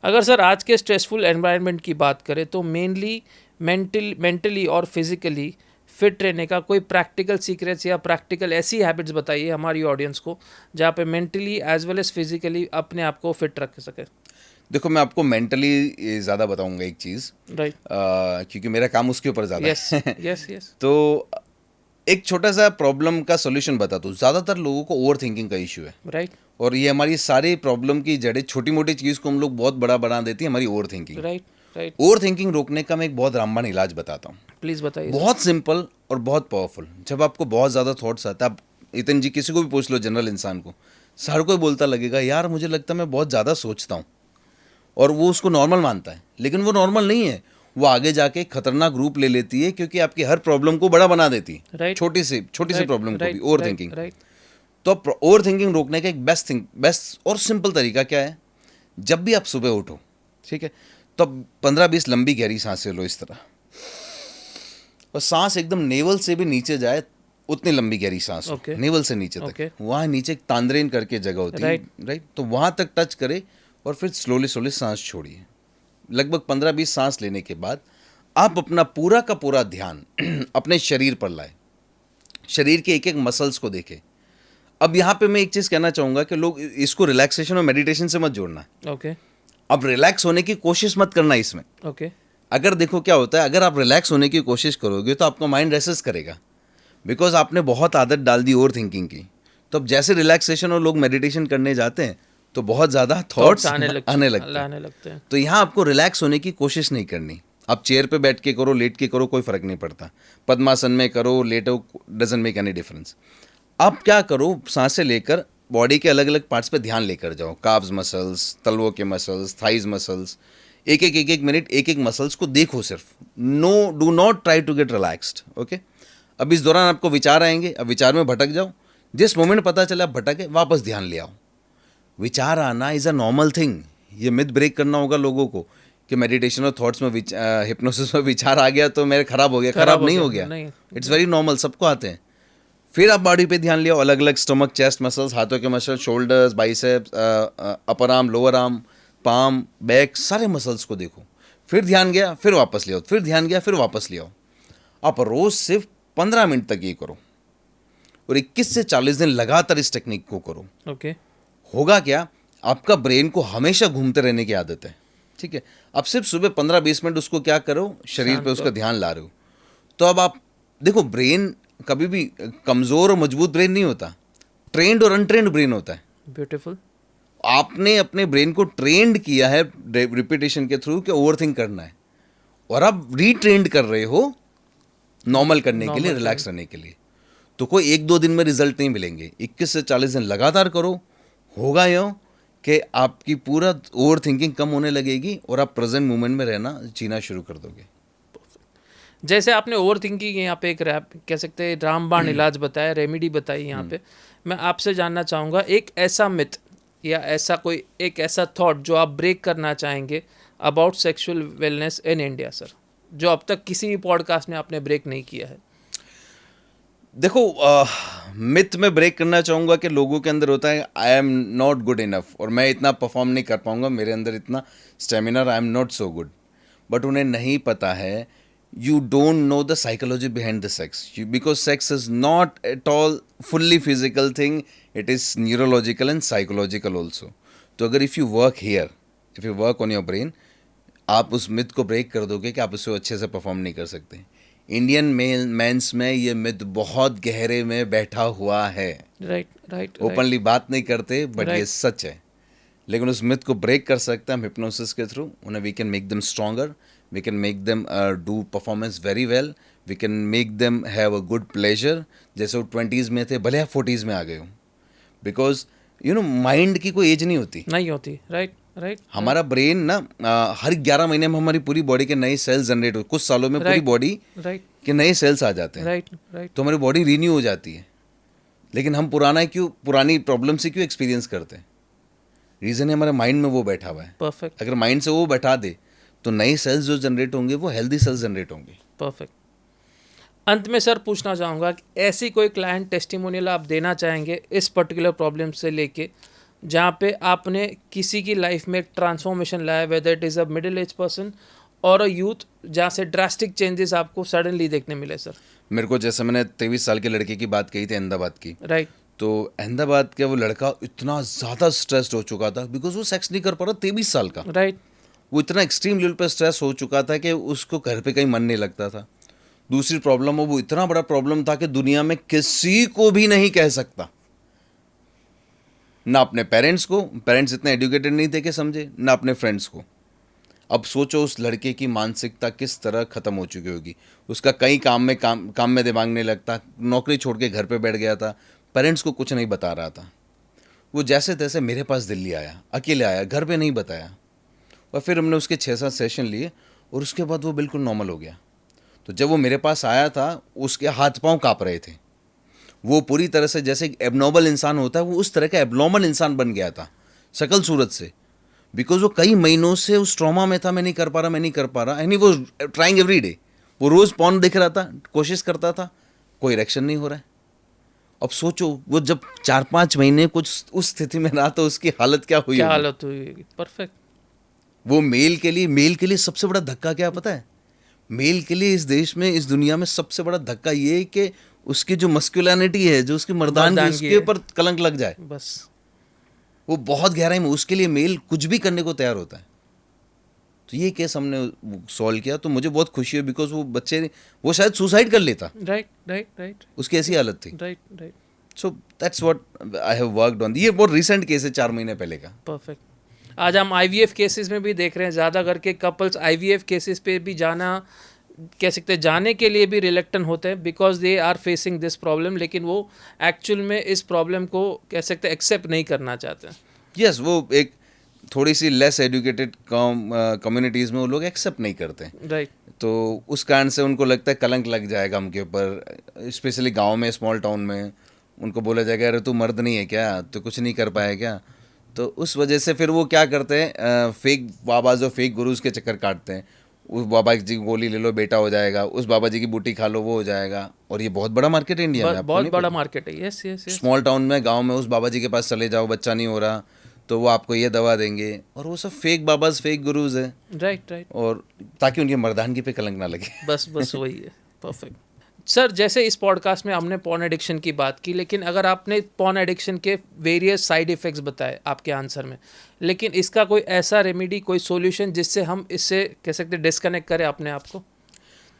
अगर सर आज के स्ट्रेसफुल एनवायरनमेंट की बात करें, तो मेनली मेंटली और फिजिकली फिट रहने का कोई प्रैक्टिकल सीक्रेट्स या प्रैक्टिकल ऐसी हैबिट्स बताइए हमारी ऑडियंस को, जहाँ पे mentally as well as physically अपने आप को फिट रख सके। देखो, मैं आपको मेंटली ज़्यादा बताऊंगा एक चीज़, राइट, क्योंकि मेरा काम उसके ऊपर ज़्यादा है। यस। तो एक छोटा सा प्रॉब्लम का सोल्यूशन बता दूँ। ज़्यादातर लोगों को ओवर थिंकिंग का इशू है, राइट, और ये हमारी सारी प्रॉब्लम की जड़ें, छोटी मोटी चीज़ को हम लोग बहुत बड़ा बना देती है, हमारी over thinking. Right. Over thinking रोकने का मैं एक बहुत रामबाण इलाज बताता हूँ। प्लीज़ बताइए। बहुत सिंपल और बहुत पावरफुल। जब आपको बहुत ज़्यादा थॉट्स आते हैं, आप इतन जी किसी को भी पूछ लो, जनरल इंसान को, हर कोई बोलता लगेगा यार मुझे लगता है मैं बहुत ज़्यादा सोचता हूँ, और वो उसको नॉर्मल मानता है, लेकिन वो नॉर्मल नहीं है। वो आगे जाके खतरनाक रूप ले लेती है, क्योंकि आपकी हर प्रॉब्लम को बड़ा बना देती है। Right. छोटी सी प्रॉब्लम को भी ओवर थिंकिंग। राइट। तो ओवर थिंकिंग रोकने का एक बेस्ट और सिंपल तरीका क्या है? जब भी आप सुबह उठो, ठीक है, तो 15-20 लंबी गहरी सांसें लो इस तरह, और सांस एकदम नेवल से भी नीचे जाए उतनी लंबी गहरी सांस लो, नेवल से नीचे तक। वहाँ नीचे एक तांद्रेन करके जगह होती है, राइट, तो वहाँ तक टच करे और फिर स्लोली सांस छोड़िए। लगभग 15-20 सांस लेने के बाद आप अपना पूरा का पूरा ध्यान अपने शरीर पर लाए, शरीर के एक एक मसल्स को देखें। अब यहाँ पे मैं एक चीज़ कहना चाहूँगा कि लोग इसको रिलैक्सेशन और मेडिटेशन से मत जोड़ना। ओके। अब रिलैक्स होने की कोशिश मत करना इसमें। ओके। अगर देखो क्या होता है, अगर आप रिलैक्स होने की कोशिश करोगे तो आपका माइंड रेसिस्ट करेगा, बिकॉज आपने बहुत आदत डाल दी ओवर थिंकिंग की। तो अब जैसे रिलैक्सेशन और लोग मेडिटेशन करने जाते हैं तो बहुत ज़्यादा थॉट्स आने लगते हैं। तो यहाँ आपको रिलैक्स होने की कोशिश नहीं करनी। आप चेयर पे बैठ के करो, लेट के करो, कोई फ़र्क नहीं पड़ता। पद्मासन में करो, लेटो, डजंट मेक एनी डिफरेंस। आप क्या करो, सांसें लेकर बॉडी के अलग अलग पार्ट्स पे ध्यान लेकर जाओ। काव्स मसल्स, तलवों के मसल्स, थाइज मसल्स, एक एक मिनट एक एक मसल्स को देखो सिर्फ। Do not try to get relaxed. Okay. अब इस दौरान आपको विचार आएंगे, अब विचार में भटक जाओ। जिस मोमेंट पता चला आप भटके, वापस ध्यान ले आओ। विचार आना इज़ अ नॉर्मल थिंग। ये मिथ ब्रेक करना होगा लोगों को कि मेडिटेशन और थॉट्स में हिप्नोसिस में विचार आ गया तो मेरे खराब हो गया। खराब नहीं हो गया, इट्स वेरी नॉर्मल, सबको आते हैं। फिर आप बॉडी पे ध्यान लिया, अलग अलग स्टमक, चेस्ट मसल्स, हाथों के muscle, shoulders, biceps, upper arm, lower arm, palm, back, सारे मसल्स को देखो। फिर ध्यान गया, फिर वापस ले आओ, फिर ध्यान गया, फिर वापस ले आओ। आप रोज सिर्फ 15 मिनट तक ये करो और 21 से 40 दिन लगातार इस टेक्निक को करो। ओके। होगा क्या, आपका ब्रेन को हमेशा घूमते रहने की आदत है, ठीक है। अब सिर्फ सुबह 15-20 मिनट उसको क्या करो, शरीर पे उसका ध्यान ला रहे हो, तो अब आप देखो, ब्रेन कभी भी कमज़ोर और मजबूत ब्रेन नहीं होता, ट्रेंड और अनट्रेंड ब्रेन होता है। ब्यूटीफुल। आपने अपने ब्रेन को ट्रेंड किया है रिपीटेशन के थ्रू कि ओवरथिंक करना है, और आप रीट्रेंड कर रहे हो नॉर्मल करने के लिए, रिलैक्स रहने के लिए। तो कोई 1-2 दिन में रिजल्ट नहीं मिलेंगे, 21 से 40 दिन लगातार करो। होगा यूँ कि आपकी पूरा ओवर थिंकिंग कम होने लगेगी और आप प्रेजेंट मोमेंट में रहना, जीना शुरू कर दोगे। जैसे आपने ओवर थिंकिंग यहाँ पे एक रैप कह सकते हैं रामबाण इलाज बताया, रेमेडी बताई यहाँ पे, मैं आपसे जानना चाहूँगा एक ऐसा मिथ या ऐसा कोई एक ऐसा थॉट जो आप ब्रेक करना चाहेंगे about sexual wellness in India sir, जो अब तक किसी भी पॉडकास्ट में आपने ब्रेक नहीं किया है। देखो, मिथ में ब्रेक करना चाहूँगा कि लोगों के अंदर होता है आई एम नॉट गुड इनफ, और मैं इतना परफॉर्म नहीं कर पाऊँगा, मेरे अंदर इतना stamina, I am not so good. But उन्हें नहीं पता है, you don't know the psychology behind the sex, because sex is not at all fully physical thing, it is neurological and psychological also. तो अगर if you work here, if you work on your brain, आप उस myth को break कर दोगे कि आप उससे अच्छे से परफॉर्म नहीं कर सकते। इंडियन मेंस में ये मिथ बहुत गहरे में बैठा हुआ है। राइट। ओपनली बात नहीं करते, बट ये सच है। लेकिन उस मिथ को ब्रेक कर सकते हैं हम हिप्नोसिस के थ्रू। उन्हें we can make them stronger, we can make them do performance very well, we can make them have a good pleasure। जैसे वो 20s में थे, भले आप 40s में आ गए हो, बिकॉज यू नो माइंड की कोई एज नहीं होती। राइट। हमारा ब्रेन ना हर 11 महीने में हमारी पूरी बॉडी के नए सेल्स जनरेट हो, कुछ सालों में पूरी बॉडी के नए सेल्स आ जाते हैं। राइट। तो हमारी बॉडी रीन्यू हो जाती है। लेकिन हम पुरानी प्रॉब्लम से क्यों एक्सपीरियंस करते हैं? रीज़न है हमारे माइंड में वो बैठा हुआ है। परफेक्ट। अगर माइंड से वो बैठा दे तो नए सेल्स जो जनरेट होंगे वो हेल्दी सेल्स जनरेट होंगे। परफेक्ट। अंत में सर पूछना चाहूँगा कि ऐसी कोई क्लाइंट टेस्टिमोनियल आप देना चाहेंगे इस पर्टिकुलर प्रॉब्लम से लेके, जहाँ पे आपने किसी की लाइफ में एक ट्रांसफॉर्मेशन लाया, whether it is a middle age person और अ यूथ, जहाँ से ड्रास्टिक चेंजेस आपको सडनली देखने मिले सर? मेरे को, जैसे मैंने 23 साल के लड़के की बात कही थी, अहमदाबाद की, राइट। तो अहमदाबाद का वो लड़का इतना ज़्यादा स्ट्रेस्ड हो चुका था बिकॉज वो सेक्स नहीं कर पा रहा, 23 साल का। राइट। वो इतना एक्सट्रीम लेवल पर स्ट्रेस हो चुका था कि उसको घर पे कहीं मन नहीं लगता था। दूसरी प्रॉब्लम, वो इतना बड़ा प्रॉब्लम था कि दुनिया में किसी को भी नहीं कह सकता, ना अपने पेरेंट्स को, पेरेंट्स इतने एजुकेटेड नहीं थे कि समझे, ना अपने फ्रेंड्स को। अब सोचो उस लड़के की मानसिकता किस तरह ख़त्म हो चुकी होगी। उसका कई काम में दिमाग नहीं लगता, नौकरी छोड़ के घर पे बैठ गया था, पेरेंट्स को कुछ नहीं बता रहा था। वो जैसे तैसे मेरे पास दिल्ली आया, अकेले आया, घर पे नहीं बताया, और फिर हमने उसके 6-7 सेशन लिए और उसके बाद वो बिल्कुल नॉर्मल हो गया। तो जब वो मेरे पास आया था, उसके हाथ पांव काँप रहे थे, वो पूरी तरह से जैसे एक एबनॉर्मल इंसान होता है, वो उस तरह का एबनॉर्मल इंसान बन गया था शक्ल सूरत से, बिकॉज वो कई महीनों से उस ट्रॉमा में था, मैं नहीं कर पा रहा, and he was trying every day. वो रोज़ पॉर्न देख रहा था, कोशिश करता था, कोई इरेक्शन नहीं हो रहा है। अब सोचो वो जब 4-5 महीने कुछ उस स्थिति में रहा तो उसकी हालत क्या हुई। परफेक्ट। वो मेल के लिए सबसे बड़ा धक्का क्या पता है? मेल के लिए इस देश में, इस दुनिया में सबसे बड़ा धक्का ये है कि उसकी जो मस्कुलिनिटी है, जो उसकी मर्दानगी, उसके ऊपर कलंक लग जाए। बस वो बहुत गहराई में, उसके लिए मेल कुछ भी करने को तैयार होता है। तो ये केस हमने सॉल्व किया, तो मुझे बहुत खुशी है, बिकॉज वो बच्चे, वो शायद सुसाइड कर लेता। राइट। उसकी ऐसी हालत थी। Right. So that's what I have worked on. ये बहुत रिसेंट केस है, 4 महीने पहले का। परफेक्ट। आज हम IVF केसेस में भी देख रहे हैं, ज़्यादा करके कपल्स IVF केसेस पे भी कह सकते हैं जाने के लिए भी रिलेक्टेंट होते हैं, because they are facing this problem, लेकिन वो एक्चुअल में इस प्रॉब्लम को कह सकते हैं एक्सेप्ट नहीं करना चाहते हैं। यस, वो एक थोड़ी सी लेस एजुकेटेड कम्युनिटीज़ में वो लोग एक्सेप्ट नहीं करते। राइट। तो उस कारण से उनको लगता है कलंक लग जाएगा उनके ऊपर, स्पेशली गांव में, स्मॉल टाउन में उनको बोला जाएगा अरे तू मर्द नहीं है क्या, तो कुछ नहीं कर पाया क्या। तो उस वजह से फिर वो क्या करते हैं, फेक बाबा जो फेक गुरुज के चक्कर काटते हैं। उस बाबा जी की गोली ले लो बेटा हो जाएगा, उस बाबा जी की बूटी खा लो वो हो जाएगा। और ये बहुत बड़ा मार्केट है इंडिया में, आपको बहुत नहीं बड़ा पता? मार्केट है। Yes yes yes. Small town में, गांव में उस बाबा जी के पास चले जाओ, बच्चा नहीं हो रहा तो वो आपको ये दवा देंगे, और वो सब फेक बाबाज फेक गुरुज है। Right right. और ताकि उनकी मर्दानगी पे कलंक ना लगे। बस बस वही है। परफेक्ट। सर जैसे इस पॉडकास्ट में हमने पॉर्न एडिक्शन की बात की, लेकिन अगर आपने पॉर्न एडिक्शन के वेरियस साइड इफ़ेक्ट्स बताए आपके आंसर में, लेकिन इसका कोई ऐसा रेमेडी, कोई सॉल्यूशन जिससे हम इससे कह सकते डिस्कनेक्ट करें अपने आप को?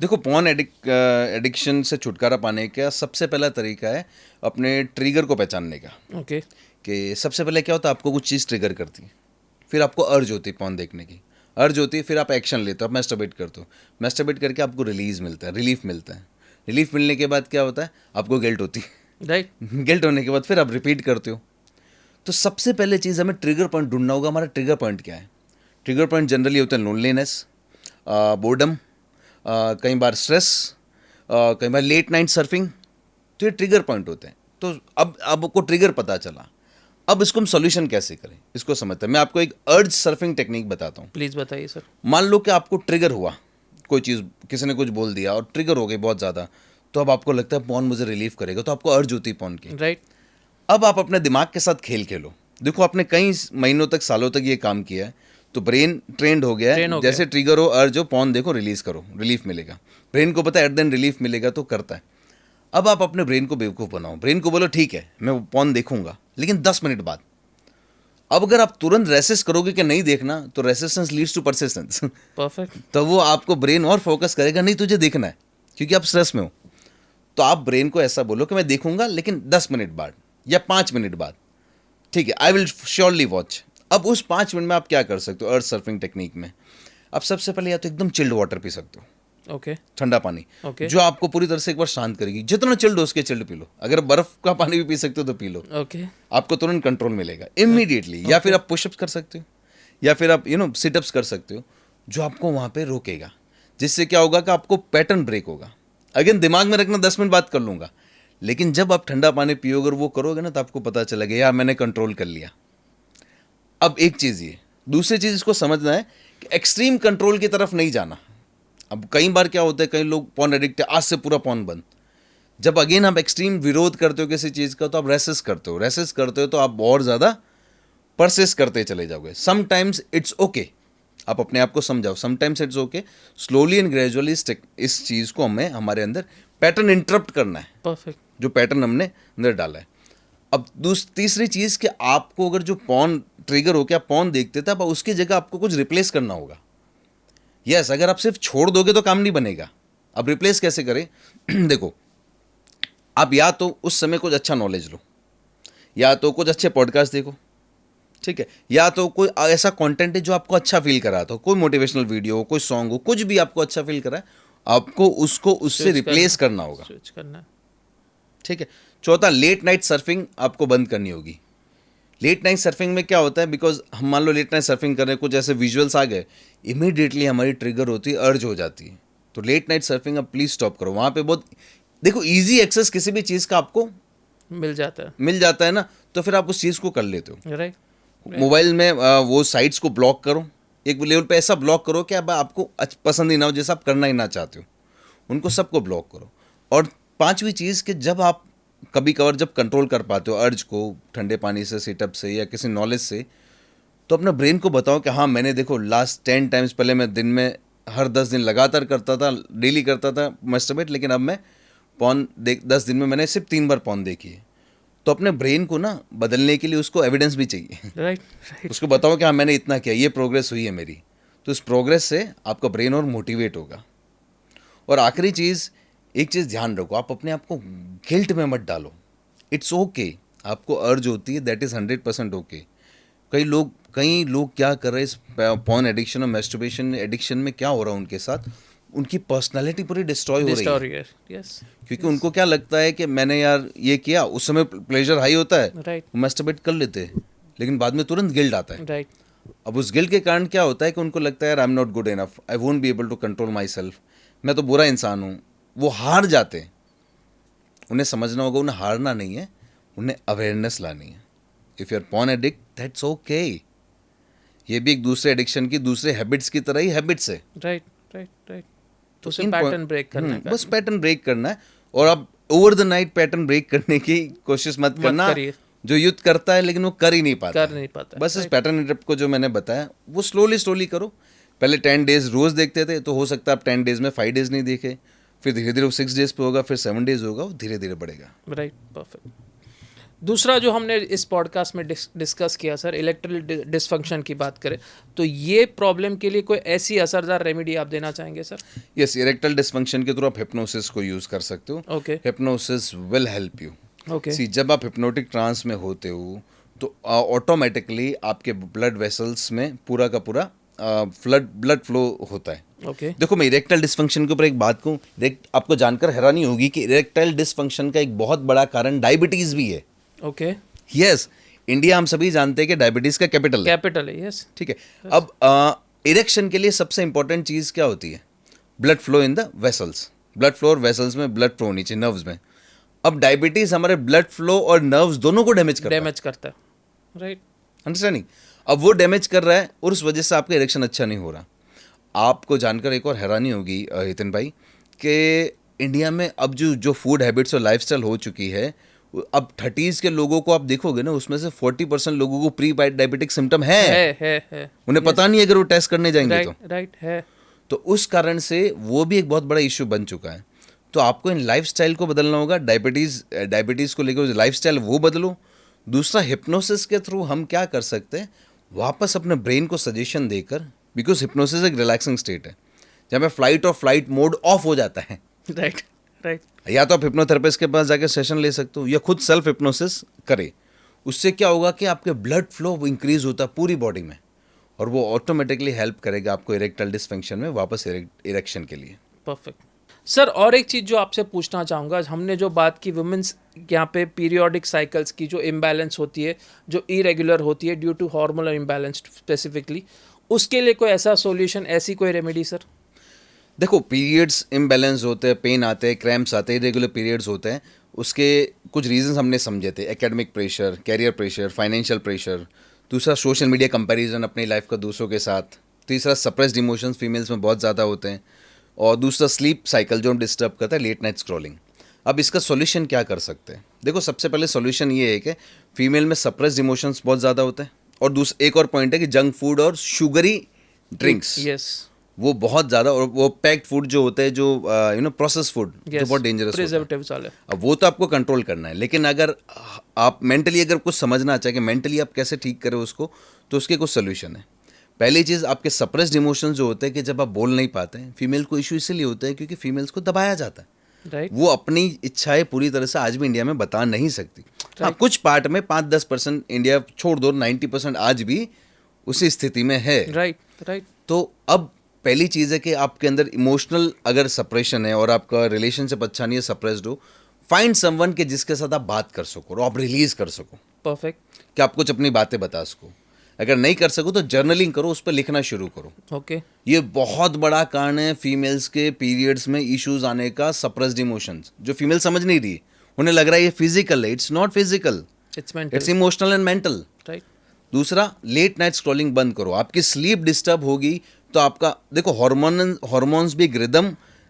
देखो, पॉर्न एडिक्शन से छुटकारा पाने का सबसे पहला तरीका है अपने ट्रिगर को पहचानने का। ओके। कि सबसे पहले क्या होता है, आपको कुछ चीज़ ट्रिगर करती है, फिर आपको अर्ज होती है पॉर्न देखने की, अर्ज होती है, फिर आप एक्शन लेते हो, आप मैस्टरबेट करते हो, मैस्टरबेट करके आपको रिलीज मिलता है, रिलीफ मिलता है। रिलीफ मिलने के बाद क्या होता है, आपको गिल्ट होती है। राइट। गिल्ट होने के बाद फिर आप रिपीट करते हो। तो सबसे पहले चीज़ हमें ट्रिगर पॉइंट ढूंढना होगा। हमारा ट्रिगर पॉइंट क्या है? ट्रिगर पॉइंट जनरली होता है लोनलीनेस, बोर्डम, कई बार स्ट्रेस, कई बार लेट नाइट सर्फिंग। तो ये ट्रिगर पॉइंट होते हैं। तो अब आपको ट्रिगर पता चला, अब इसको हम सॉल्यूशन कैसे करें इसको समझते हैं। मैं आपको एक अर्ज सर्फिंग टेक्निक बताता हूँ। प्लीज़ बताइए सर। मान लो कि आपको ट्रिगर हुआ, कोई चीज़ किसी ने कुछ बोल दिया और ट्रिगर हो गई बहुत ज़्यादा, तो अब आपको लगता है पॉर्न मुझे रिलीफ करेगा, तो आपको अर्ज होती है पॉर्न की। राइट। अब आप अपने दिमाग के साथ खेल खेलो। देखो, आपने कई महीनों तक, सालों तक ये काम किया है, तो ब्रेन ट्रेंड हो गया है। जैसे ट्रिगर हो, अर्ज हो, पॉर्न देखो, रिलीज करो, रिलीफ मिलेगा। ब्रेन को पता है एट देन रिलीफ मिलेगा, तो करता है। अब आप अपने ब्रेन को बेवकूफ़ बनाओ, ब्रेन को बोलो ठीक है मैं पॉर्न देखूंगा, लेकिन 10 मिनट बाद। अब अगर आप तुरंत रेसिस्ट करोगे कि नहीं देखना, तो resistance leads to persistence. Perfect. तो वो आपको ब्रेन और फोकस करेगा, नहीं तुझे देखना है, क्योंकि आप स्ट्रेस में हो। तो आप ब्रेन को ऐसा बोलो कि मैं देखूंगा लेकिन 10 मिनट बाद या 5 मिनट बाद, ठीक है, आई विल श्योरली वॉच। अब उस 5 मिनट में आप क्या कर सकते हो अर्ज सर्फिंग टेक्निक में? आप सबसे पहले या तो एकदम चिल्ड वाटर पी सकते हो, ओके। ठंडा पानी, ओके। जो आपको पूरी तरह से एक बार शांत करेगी। जितना चिल्ड हो उसके चिल्ड पी लो। अगर बर्फ का पानी भी पी सकते हो तो पी लो, ओके। आपको तुरंत कंट्रोल मिलेगा इमीडिएटली। या फिर आप पुशअप्स कर सकते हो, या फिर आप सिटअप्स कर सकते हो, जो आपको वहाँ पे रोकेगा। जिससे क्या होगा कि आपको पैटर्न ब्रेक होगा। अगेन दिमाग में रखना 10 मिनट बात कर लूँगा, लेकिन जब आप ठंडा पानी पियोगे और वो करोगे ना, तो आपको पता चलेगा यार मैंने कंट्रोल कर लिया। अब एक चीज़ ये, दूसरी चीज़ इसको समझना है कि एक्सट्रीम कंट्रोल की तरफ नहीं जाना। अब कई बार क्या होता है, कई लोग पॉर्न एडिक्ट है, आज से पूरा पॉर्न बंद। जब अगेन आप एक्सट्रीम विरोध करते हो किसी चीज़ का, तो आप रेसिस्ट करते हो तो आप और ज़्यादा परसिस्ट करते चले जाओगे। समटाइम्स इट्स ओके, आप अपने आप को समझाओ, sometimes it's okay, slowly and gradually इस चीज़ को हमें हमारे अंदर पैटर्न इंटरप्ट करना है। परफेक्ट। जो पैटर्न हमने अंदर डाला है। अब तीसरी चीज़ कि आपको अगर जो पॉर्न ट्रिगर हो, क्या पॉर्न देखते थे, अब उसकी जगह आपको कुछ रिप्लेस करना होगा। यस, अगर आप सिर्फ छोड़ दोगे तो काम नहीं बनेगा। अब रिप्लेस कैसे करें? देखो, आप या तो उस समय कुछ अच्छा नॉलेज लो, या तो कुछ अच्छे पॉडकास्ट देखो, ठीक है, या तो कोई ऐसा कंटेंट है जो आपको अच्छा फील कराता हो, कोई मोटिवेशनल वीडियो हो, कोई सॉन्ग हो, कुछ भी आपको अच्छा फील कराए, आपको उसको उससे रिप्लेस करना होगा। स्विच करना, ठीक है। चौथा, लेट नाइट सर्फिंग आपको बंद करनी होगी। लेट नाइट सर्फिंग में क्या होता है, बिकॉज हम मान लो लेट नाइट सर्फिंग कर रहे हैं, कुछ ऐसे विजुअल्स आ गए, इमीडिएटली हमारी ट्रिगर होती है, अर्ज हो जाती है। तो लेट नाइट सर्फिंग अब प्लीज स्टॉप करो। वहाँ पे बहुत, देखो, इजी एक्सेस किसी भी चीज़ का आपको मिल जाता है ना, तो फिर आप उस चीज़ को कर लेते हो। राइट। मोबाइल में वो साइट्स को ब्लॉक करो, एक लेवल पे ऐसा ब्लॉक करो कि अब आपको पसंद ही ना हो, जैसा आप करना ही ना चाहते हो, उनको सबको ब्लॉक करो। और पांचवी चीज़ कि जब आप कभी कभार जब कंट्रोल कर पाते हो अर्ज को, ठंडे पानी से, सिटअप से, या किसी नॉलेज से, तो अपने ब्रेन को बताओ कि हाँ मैंने, देखो, लास्ट 10 टाइम्स पहले मैं दिन में हर 10 दिन लगातार करता था, डेली करता था मस्टरबेट, लेकिन अब मैं पॉर्न 10 दिन में मैंने सिर्फ 3 बार पॉर्न देखी है। तो अपने ब्रेन को ना बदलने के लिए उसको एविडेंस भी चाहिए। राइट। उसको बताओ कि हाँ मैंने इतना किया, ये प्रोग्रेस हुई है मेरी। तो इस प्रोग्रेस से आपका ब्रेन और मोटिवेट होगा। और आखिरी चीज़, एक चीज़ ध्यान रखो, आप अपने आप को गिल्ट में मत डालो। इट्स ओके, आपको अर्ज होती है, दैट इज़ 100% ओके। कई लोग क्या कर रहे हैं इस पॉर्न एडिक्शन और मैस्टरबेशन एडिक्शन में, क्या हो रहा है उनके साथ, उनकी पर्सनालिटी पूरी डिस्ट्रॉय हो रही है। यस। क्योंकि उनको क्या लगता है कि मैंने यार ये किया, उस समय प्लेजर हाई होता है, राइट, मैस्टरबेट कर लेते हैं, लेकिन बाद में तुरंत गिल्ट आता है। राइट। अब उस गिल्ट के कारण क्या होता है कि उनको लगता है यार I am not good enough, I won't be able to control myself, मैं तो बुरा इंसान हूँ। वो हार जाते हैं। उन्हें समझना होगा उन्हें हारना नहीं है, उन्हें अवेयरनेस लानी है। If you are porn addict that's okay. ये भी एक दूसरे एडिक्शन की, दूसरे हैबिट्स की तरह ही हैबिट्स है। Right right right. तो उसे इन पैटर्न ब्रेक करना है। बस पैटर्न ब्रेक करना है। और आप over the night pattern break करने की कोशिश मत करना। करिए। जो युद्ध करता है लेकिन वो कर ही नहीं पाता, कर नहीं पाता। बस इस पैटर्न इंटरप्ट को जो मैंने बताया वो स्लोली करो। पहले 10 डेज रोज देखते थे, तो हो सकता है आप 10 डेज में 5 डेज नहीं देखे, फिर धीरे धीरे वो 6 डेज पे होगा, फिर 7 डेज होगा, वो धीरे धीरे बढ़ेगा। Right, perfect. दूसरा जो हमने इस पॉडकास्ट में डिस्कस किया सर, इलेक्ट्रल डिसफंक्शन की बात करें तो ये प्रॉब्लम के लिए कोई ऐसी असरदार रेमेडी आप देना चाहेंगे सर? यस, इरेक्टल डिसफंक्शन के थ्रू आप हिप्नोसिस को यूज कर सकते हो। Okay. Hypnosis will help you. Okay. See, जब आप हिप्नोटिक ट्रांस में होते हो तो ऑटोमेटिकली आपके ब्लड वेसल्स में पूरा का पूरा ब्लड फ्लो होता है। ओके। देखो, मैं इरेक्टाइल डिसफंक्शन के ऊपर एक बात कहूँ, आपको जानकर हैरानी होगी कि इरेक्टाइल डिसफंक्शन का एक बहुत बड़ा कारण डायबिटीज भी है। ओके। यस, इंडिया हम सभी जानते हैं कि डायबिटीज का कैपिटल है। यस, ठीक है। अब इरेक्शन के लिए सबसे इंपॉर्टेंट चीज क्या होती है? Blood flow in the vessels. Blood flow और वेसल्स में ब्लड फ्लो होनी चाहिए, नर्व्स में। अब डायबिटीज हमारे ब्लड फ्लो और नर्व्स दोनों को डैमेज करता है। Right, understanding? अब वो डैमेज कर रहा है और उस वजह से आपका इरेक्शन अच्छा नहीं हो रहा। आपको जानकर एक और हैरानी होगी हितिन भाई, कि इंडिया में अब जो फूड हैबिट्स और लाइफस्टाइल हो चुकी है, अब 30s के लोगों को आप देखोगे ना, उसमें से 40% लोगों को प्री डायबिटिक सिम्टम है। उन्हें पता नहीं अगर वो टेस्ट करने जाएंगे तो। राइट है। तो उस कारण से वो भी एक बहुत बड़ा इश्यू बन चुका है। तो आपको इन लाइफस्टाइल को बदलना होगा। डायबिटीज़ को लेकर लाइफस्टाइल वो बदलो। दूसरा, हिप्नोसिस के थ्रू हम क्या कर सकते हैं, वापस अपने ब्रेन को सजेशन देकर, बिकॉज हिप्नोसिस एक रिलैक्सिंग स्टेट है जहाँ पे फ्लाइट और फ्लाइट मोड ऑफ हो जाता है। Right right. या तो आप हिप्नोथेरेपिस्ट के पास जाकर सेशन ले सकते हो, या खुद सेल्फ हिप्नोसिस करें। उससे क्या होगा कि आपके ब्लड फ्लो इंक्रीज होता है पूरी बॉडी में, और वो ऑटोमेटिकली हेल्प करेगा आपको इरेक्टाइल डिसफंक्शन में वापस इरेक्शन के लिए। Perfect sir. और एक चीज़ जो आपसे पूछना चाहूँगा, हमने जो बात की वुमेन्स यहाँ पे पीरियोडिक साइकिल्स की जो इम्बैलेंस होती है, जो इरेगुलर होती है due to hormonal imbalance specifically, उसके लिए कोई ऐसा सॉल्यूशन, ऐसी कोई रेमेडी सर? देखो, पीरियड्स इम्बैलेंस होते हैं, पेन आते हैं, क्रैम्प्स आते हैं, इरेगुलर पीरियड्स होते हैं। उसके कुछ रीजंस हमने समझे थे। Academic pressure, career pressure, financial pressure. दूसरा, सोशल मीडिया कंपैरिजन अपनी लाइफ का दूसरों के साथ। तीसरा, सप्रेस्ड इमोशंस फीमेल्स में बहुत ज़्यादा होते हैं। और दूसरा, स्लीप साइकिल जो हम डिस्टर्ब करता है, लेट नाइट स्क्रॉलिंग। अब इसका सॉल्यूशन क्या कर सकते हैं? देखो, सबसे पहले सॉल्यूशन ये है कि फीमेल में सप्रेस्ड इमोशंस बहुत ज़्यादा होते हैं। और एक और पॉइंट है कि जंक फूड और शुगरी ड्रिंक्स, यस, वो बहुत ज़्यादा, और वो पैक्ड फूड जो होते हैं, जो प्रोसेस फूड, जो बहुत डेंजरस प्रिजर्वेटिव्स वाले। अब वो तो आपको कंट्रोल करना है, लेकिन अगर आप मेंटली अगर कुछ समझना चाहे कि मेंटली आप कैसे ठीक करें उसको, तो उसके कुछ सोल्यूशन है। पहली चीज़, आपके सप्रेस्ड इमोशंस जो होते हैं कि जब आप बोल नहीं पाते हैं, फीमेल को इशू इसलिए होता है क्योंकि फीमेल्स को दबाया जाता है। राइट। वो अपनी इच्छाएं पूरी तरह से आज भी इंडिया में बता नहीं सकती। हाँ, कुछ पार्ट में 5-10% इंडिया छोड़ दो, 90% आज भी उसी स्थिति में है। Right right. तो अब पहली चीज़ है कि आपके अंदर इमोशनल अगर सप्रेशन है और आपका रिलेशनशिप अच्छा नहीं है, सप्रेस्ड हो, फाइंड समवन के जिसके साथ आप बात कर सको और आप रिलीज कर सको। परफेक्ट। कि आप कुछ अपनी बातें बता सको। अगर नहीं कर सको तो जर्नलिंग करो, उस पर लिखना शुरू करो। ओके। ये बहुत बड़ा कारण है फीमेल्स के पीरियड्स में इश्यूज आने का, सप्रेस्ड इमोशंस जो फीमेल समझ नहीं रही। उन्हें लग रहा है ये फिजिकल है, it's not physical, it's emotional and mental. Right. दूसरा, लेट नाइट स्क्रॉलिंग बंद करो। आपकी स्लीप डिस्टर्ब होगी तो आपका, देखो, हॉर्मोन्स भी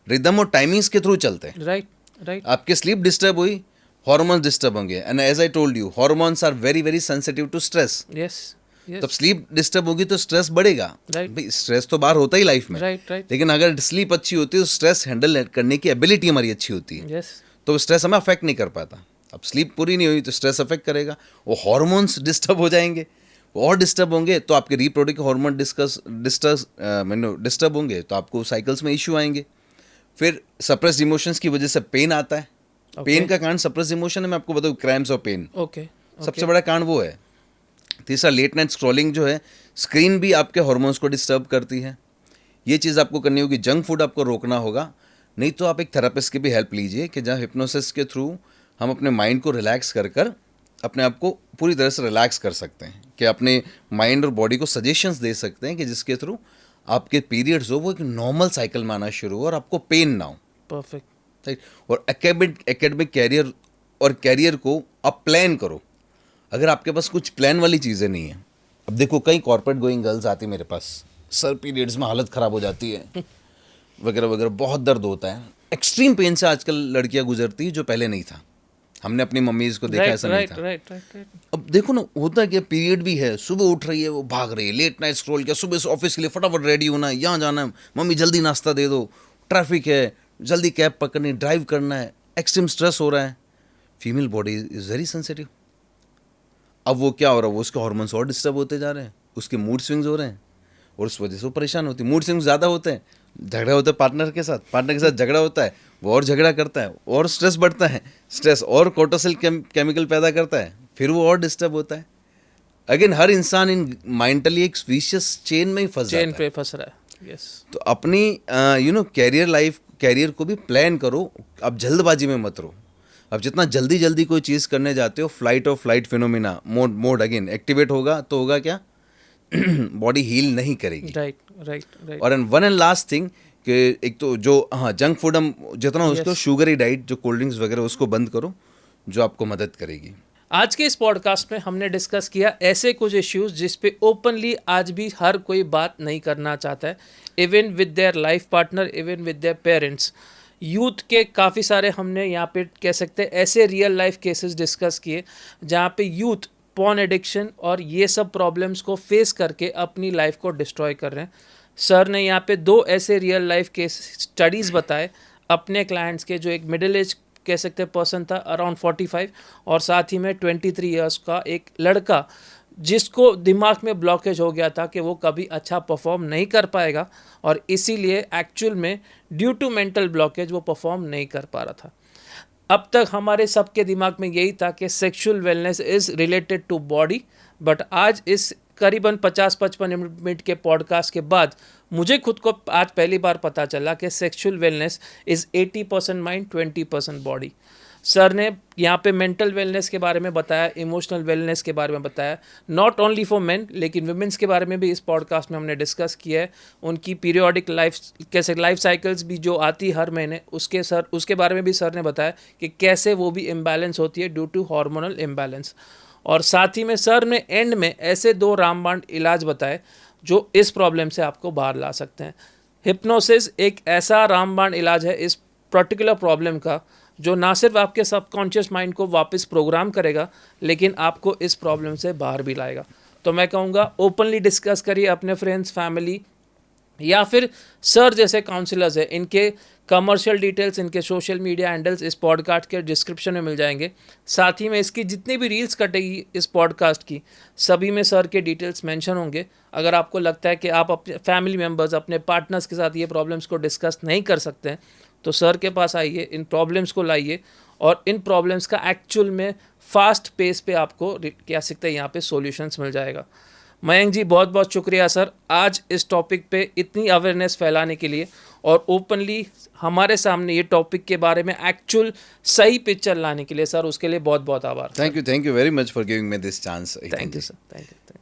रिदम और टाइमिंग्स के थ्रू चलते हैं। Right right. आपकी स्लीप डिस्टर्ब हुई, हॉर्मोन्स डिस्टर्ब होंगे, and as I told you, hormones are very very sensitive to stress. Yes. तब स्लीप डिस्टर्ब होगी तो स्ट्रेस बढ़ेगा। भाई, स्ट्रेस तो बाहर होता ही लाइफ में। राइट। लेकिन अगर स्लीप अच्छी होती है तो स्ट्रेस हैंडल करने की एबिलिटी हमारी अच्छी होती है। यस। तो स्ट्रेस हमें अफेक्ट नहीं कर पाता। अब स्लीप पूरी नहीं हुई तो स्ट्रेस अफेक्ट करेगा, वो हॉर्मोन्स डिस्टर्ब हो जाएंगे, और डिस्टर्ब होंगे तो आपके रिप्रोडक्टिव हार्मोन डिस्टर्ब होंगे तो आपको साइकिल्स में इश्यू आएंगे। फिर सप्रेस्ड इमोशंस की वजह से पेन आता है। पेन का कारण सप्रेस्ड इमोशन है, मैं आपको बताऊँ, क्रैम्प्स और पेन। ओके। सबसे बड़ा कारण वो है। तीसरा, लेट नाइट स्क्रॉलिंग जो है, स्क्रीन भी आपके हार्मोन्स को डिस्टर्ब करती है। ये चीज़ आपको करनी होगी। जंक फूड आपको रोकना होगा। नहीं तो आप एक थेरेपिस्ट की भी हेल्प लीजिए कि जहाँ हिप्नोसिस के थ्रू हम अपने माइंड को रिलैक्स कर अपने आप को पूरी तरह से रिलैक्स कर सकते हैं, कि अपने माइंड और बॉडी को सजेशंस दे सकते हैं कि जिसके थ्रू आपके पीरियड्स हो वो एक नॉर्मल साइकिल में आना शुरू हो और आपको पेन ना हो। परफेक्ट। राइट। और एकेडमिक कैरियर को आप प्लान करो। अगर आपके पास कुछ प्लान वाली चीज़ें नहीं है, अब देखो कई कॉर्पोरेट गोइंग गर्ल्स आती मेरे पास, सर पीरियड्स में हालत ख़राब हो जाती है वगैरह वगैरह, बहुत दर्द होता है, एक्सट्रीम पेन से आजकल लड़कियां गुजरती जो पहले नहीं था। हमने अपनी मम्मीज़ को देखा, ऐसा नहीं था। राइट। अब देखो ना, होता क्या, पीरियड भी है, सुबह उठ रही है वो भाग रही है, लेट नाइट स्क्रॉल किया, सुबह से ऑफिस के लिए फटाफट रेडी होना है, यहाँ जाना है, मम्मी जल्दी नाश्ता दे दो, ट्रैफिक है, जल्दी कैब पकड़नी, ड्राइव करना है, एक्सट्रीम स्ट्रेस हो रहा है। Female body is very sensitive. अब वो क्या हो रहा है, वो उसके हार्मोन्स और डिस्टर्ब होते जा रहे हैं, उसके मूड स्विंग्स हो रहे हैं, और उस वजह से वो परेशान होती है। मूड स्विंग्स ज़्यादा होते हैं, झगड़ा होता है पार्टनर के साथ झगड़ा होता है, वो और झगड़ा करता है, और स्ट्रेस बढ़ता है, स्ट्रेस और कोर्टिसोल केमिकल पैदा करता है, फिर वो और डिस्टर्ब होता है। अगेन हर इंसान इन मेंटली एक विशियस चेन में ही फंस रहा है। यस। तो अपनी कैरियर को भी प्लान करो, अब जल्दबाजी में मत रहो। अब जितना जल्दी कोई चीज़ करने जाते हो, फ्लाइट और flight phenomena mode again activate होगा, तो होगा क्या, बॉडी हील नहीं करेगी। राइट। और वन एंड लास्ट थिंग कि एक तो जो जंक फूड हम जितना उसको, शुगरी डाइट, जो कोल्ड ड्रिंक्स वगैरह, उसको बंद करो, जो आपको मदद करेगी। आज के इस पॉडकास्ट में हमने डिस्कस किया ऐसे कुछ इश्यूज जिस पे ओपनली आज भी हर कोई बात नहीं करना चाहता है, even with their life partner, even with their parents. Youth के काफ़ी सारे हमने यहाँ पे कह सकते हैं ऐसे रियल लाइफ केसेस डिस्कस किए जहाँ पे यूथ पॉर्न एडिक्शन और ये सब प्रॉब्लम्स को फेस करके अपनी लाइफ को डिस्ट्रॉय कर रहे हैं। सर ने यहाँ पे 2 ऐसे रियल लाइफ केस स्टडीज़ बताए अपने क्लाइंट्स के, जो एक मिडिल एज कह सकते हैं पर्सन था अराउंड 45, और साथ ही में 23 इयर्स का एक लड़का जिसको दिमाग में ब्लॉकेज हो गया था कि वो कभी अच्छा परफॉर्म नहीं कर पाएगा, और इसीलिए एक्चुअल में ड्यू टू मेंटल ब्लॉकेज वो परफॉर्म नहीं कर पा रहा था। अब तक हमारे सबके दिमाग में यही था कि sexual wellness is related to body, but आज इस करीबन 50-55 मिनट के पॉडकास्ट के बाद मुझे खुद को आज पहली बार पता चला कि sexual wellness is 80% mind, 20% body. Sir ने यहाँ पे मेंटल वेलनेस के बारे में बताया, इमोशनल वेलनेस के बारे में बताया, नॉट ओनली फॉर मेन लेकिन वुमेन्स के बारे में भी इस पॉडकास्ट में हमने डिस्कस किया है। उनकी पीरियोडिक लाइफ साइकिल्स भी जो आती हर महीने, उसके बारे में भी सर ने बताया कि कैसे वो भी इम्बैलेंस होती है ड्यू टू हार्मोनल इम्बैलेंस। और साथ ही में सर ने एंड में ऐसे 2 रामबाण इलाज बताए जो इस प्रॉब्लम से आपको बाहर ला सकते हैं। हिप्नोसिस एक ऐसा रामबाण इलाज है इस पर्टिकुलर प्रॉब्लम का, जो ना सिर्फ आपके सबकॉन्शियस माइंड को वापस प्रोग्राम करेगा लेकिन आपको इस प्रॉब्लम से बाहर भी लाएगा। तो मैं कहूँगा ओपनली डिस्कस करिए अपने फ्रेंड्स, फैमिली, या फिर सर जैसे काउंसलर्स हैं, इनके कमर्शियल डिटेल्स, इनके सोशल मीडिया हैंडल्स इस पॉडकास्ट के डिस्क्रिप्शन में मिल जाएंगे। साथ ही में इसकी जितनी भी रील्स कटेगी इस पॉडकास्ट की, सभी में सर के डिटेल्स मेंशन होंगे। अगर आपको लगता है कि आप अपने फैमिली मेम्बर्स, अपने पार्टनर्स के साथ ये प्रॉब्लम्स को डिस्कस नहीं कर सकते हैं, तो सर के पास आइए, इन प्रॉब्लम्स को लाइए और इन प्रॉब्लम्स का एक्चुअल में फास्ट पेस पे आपको कह सकते हैं यहाँ पे सॉल्यूशंस मिल जाएगा। मयंक जी बहुत बहुत शुक्रिया सर, आज इस टॉपिक पे इतनी अवेयरनेस फैलाने के लिए और ओपनली हमारे सामने ये टॉपिक के बारे में एक्चुअल सही पिक्चर लाने के लिए। सर उसके लिए बहुत बहुत आभार। Thank you very much for giving me this chance. Thank you sir, thank you.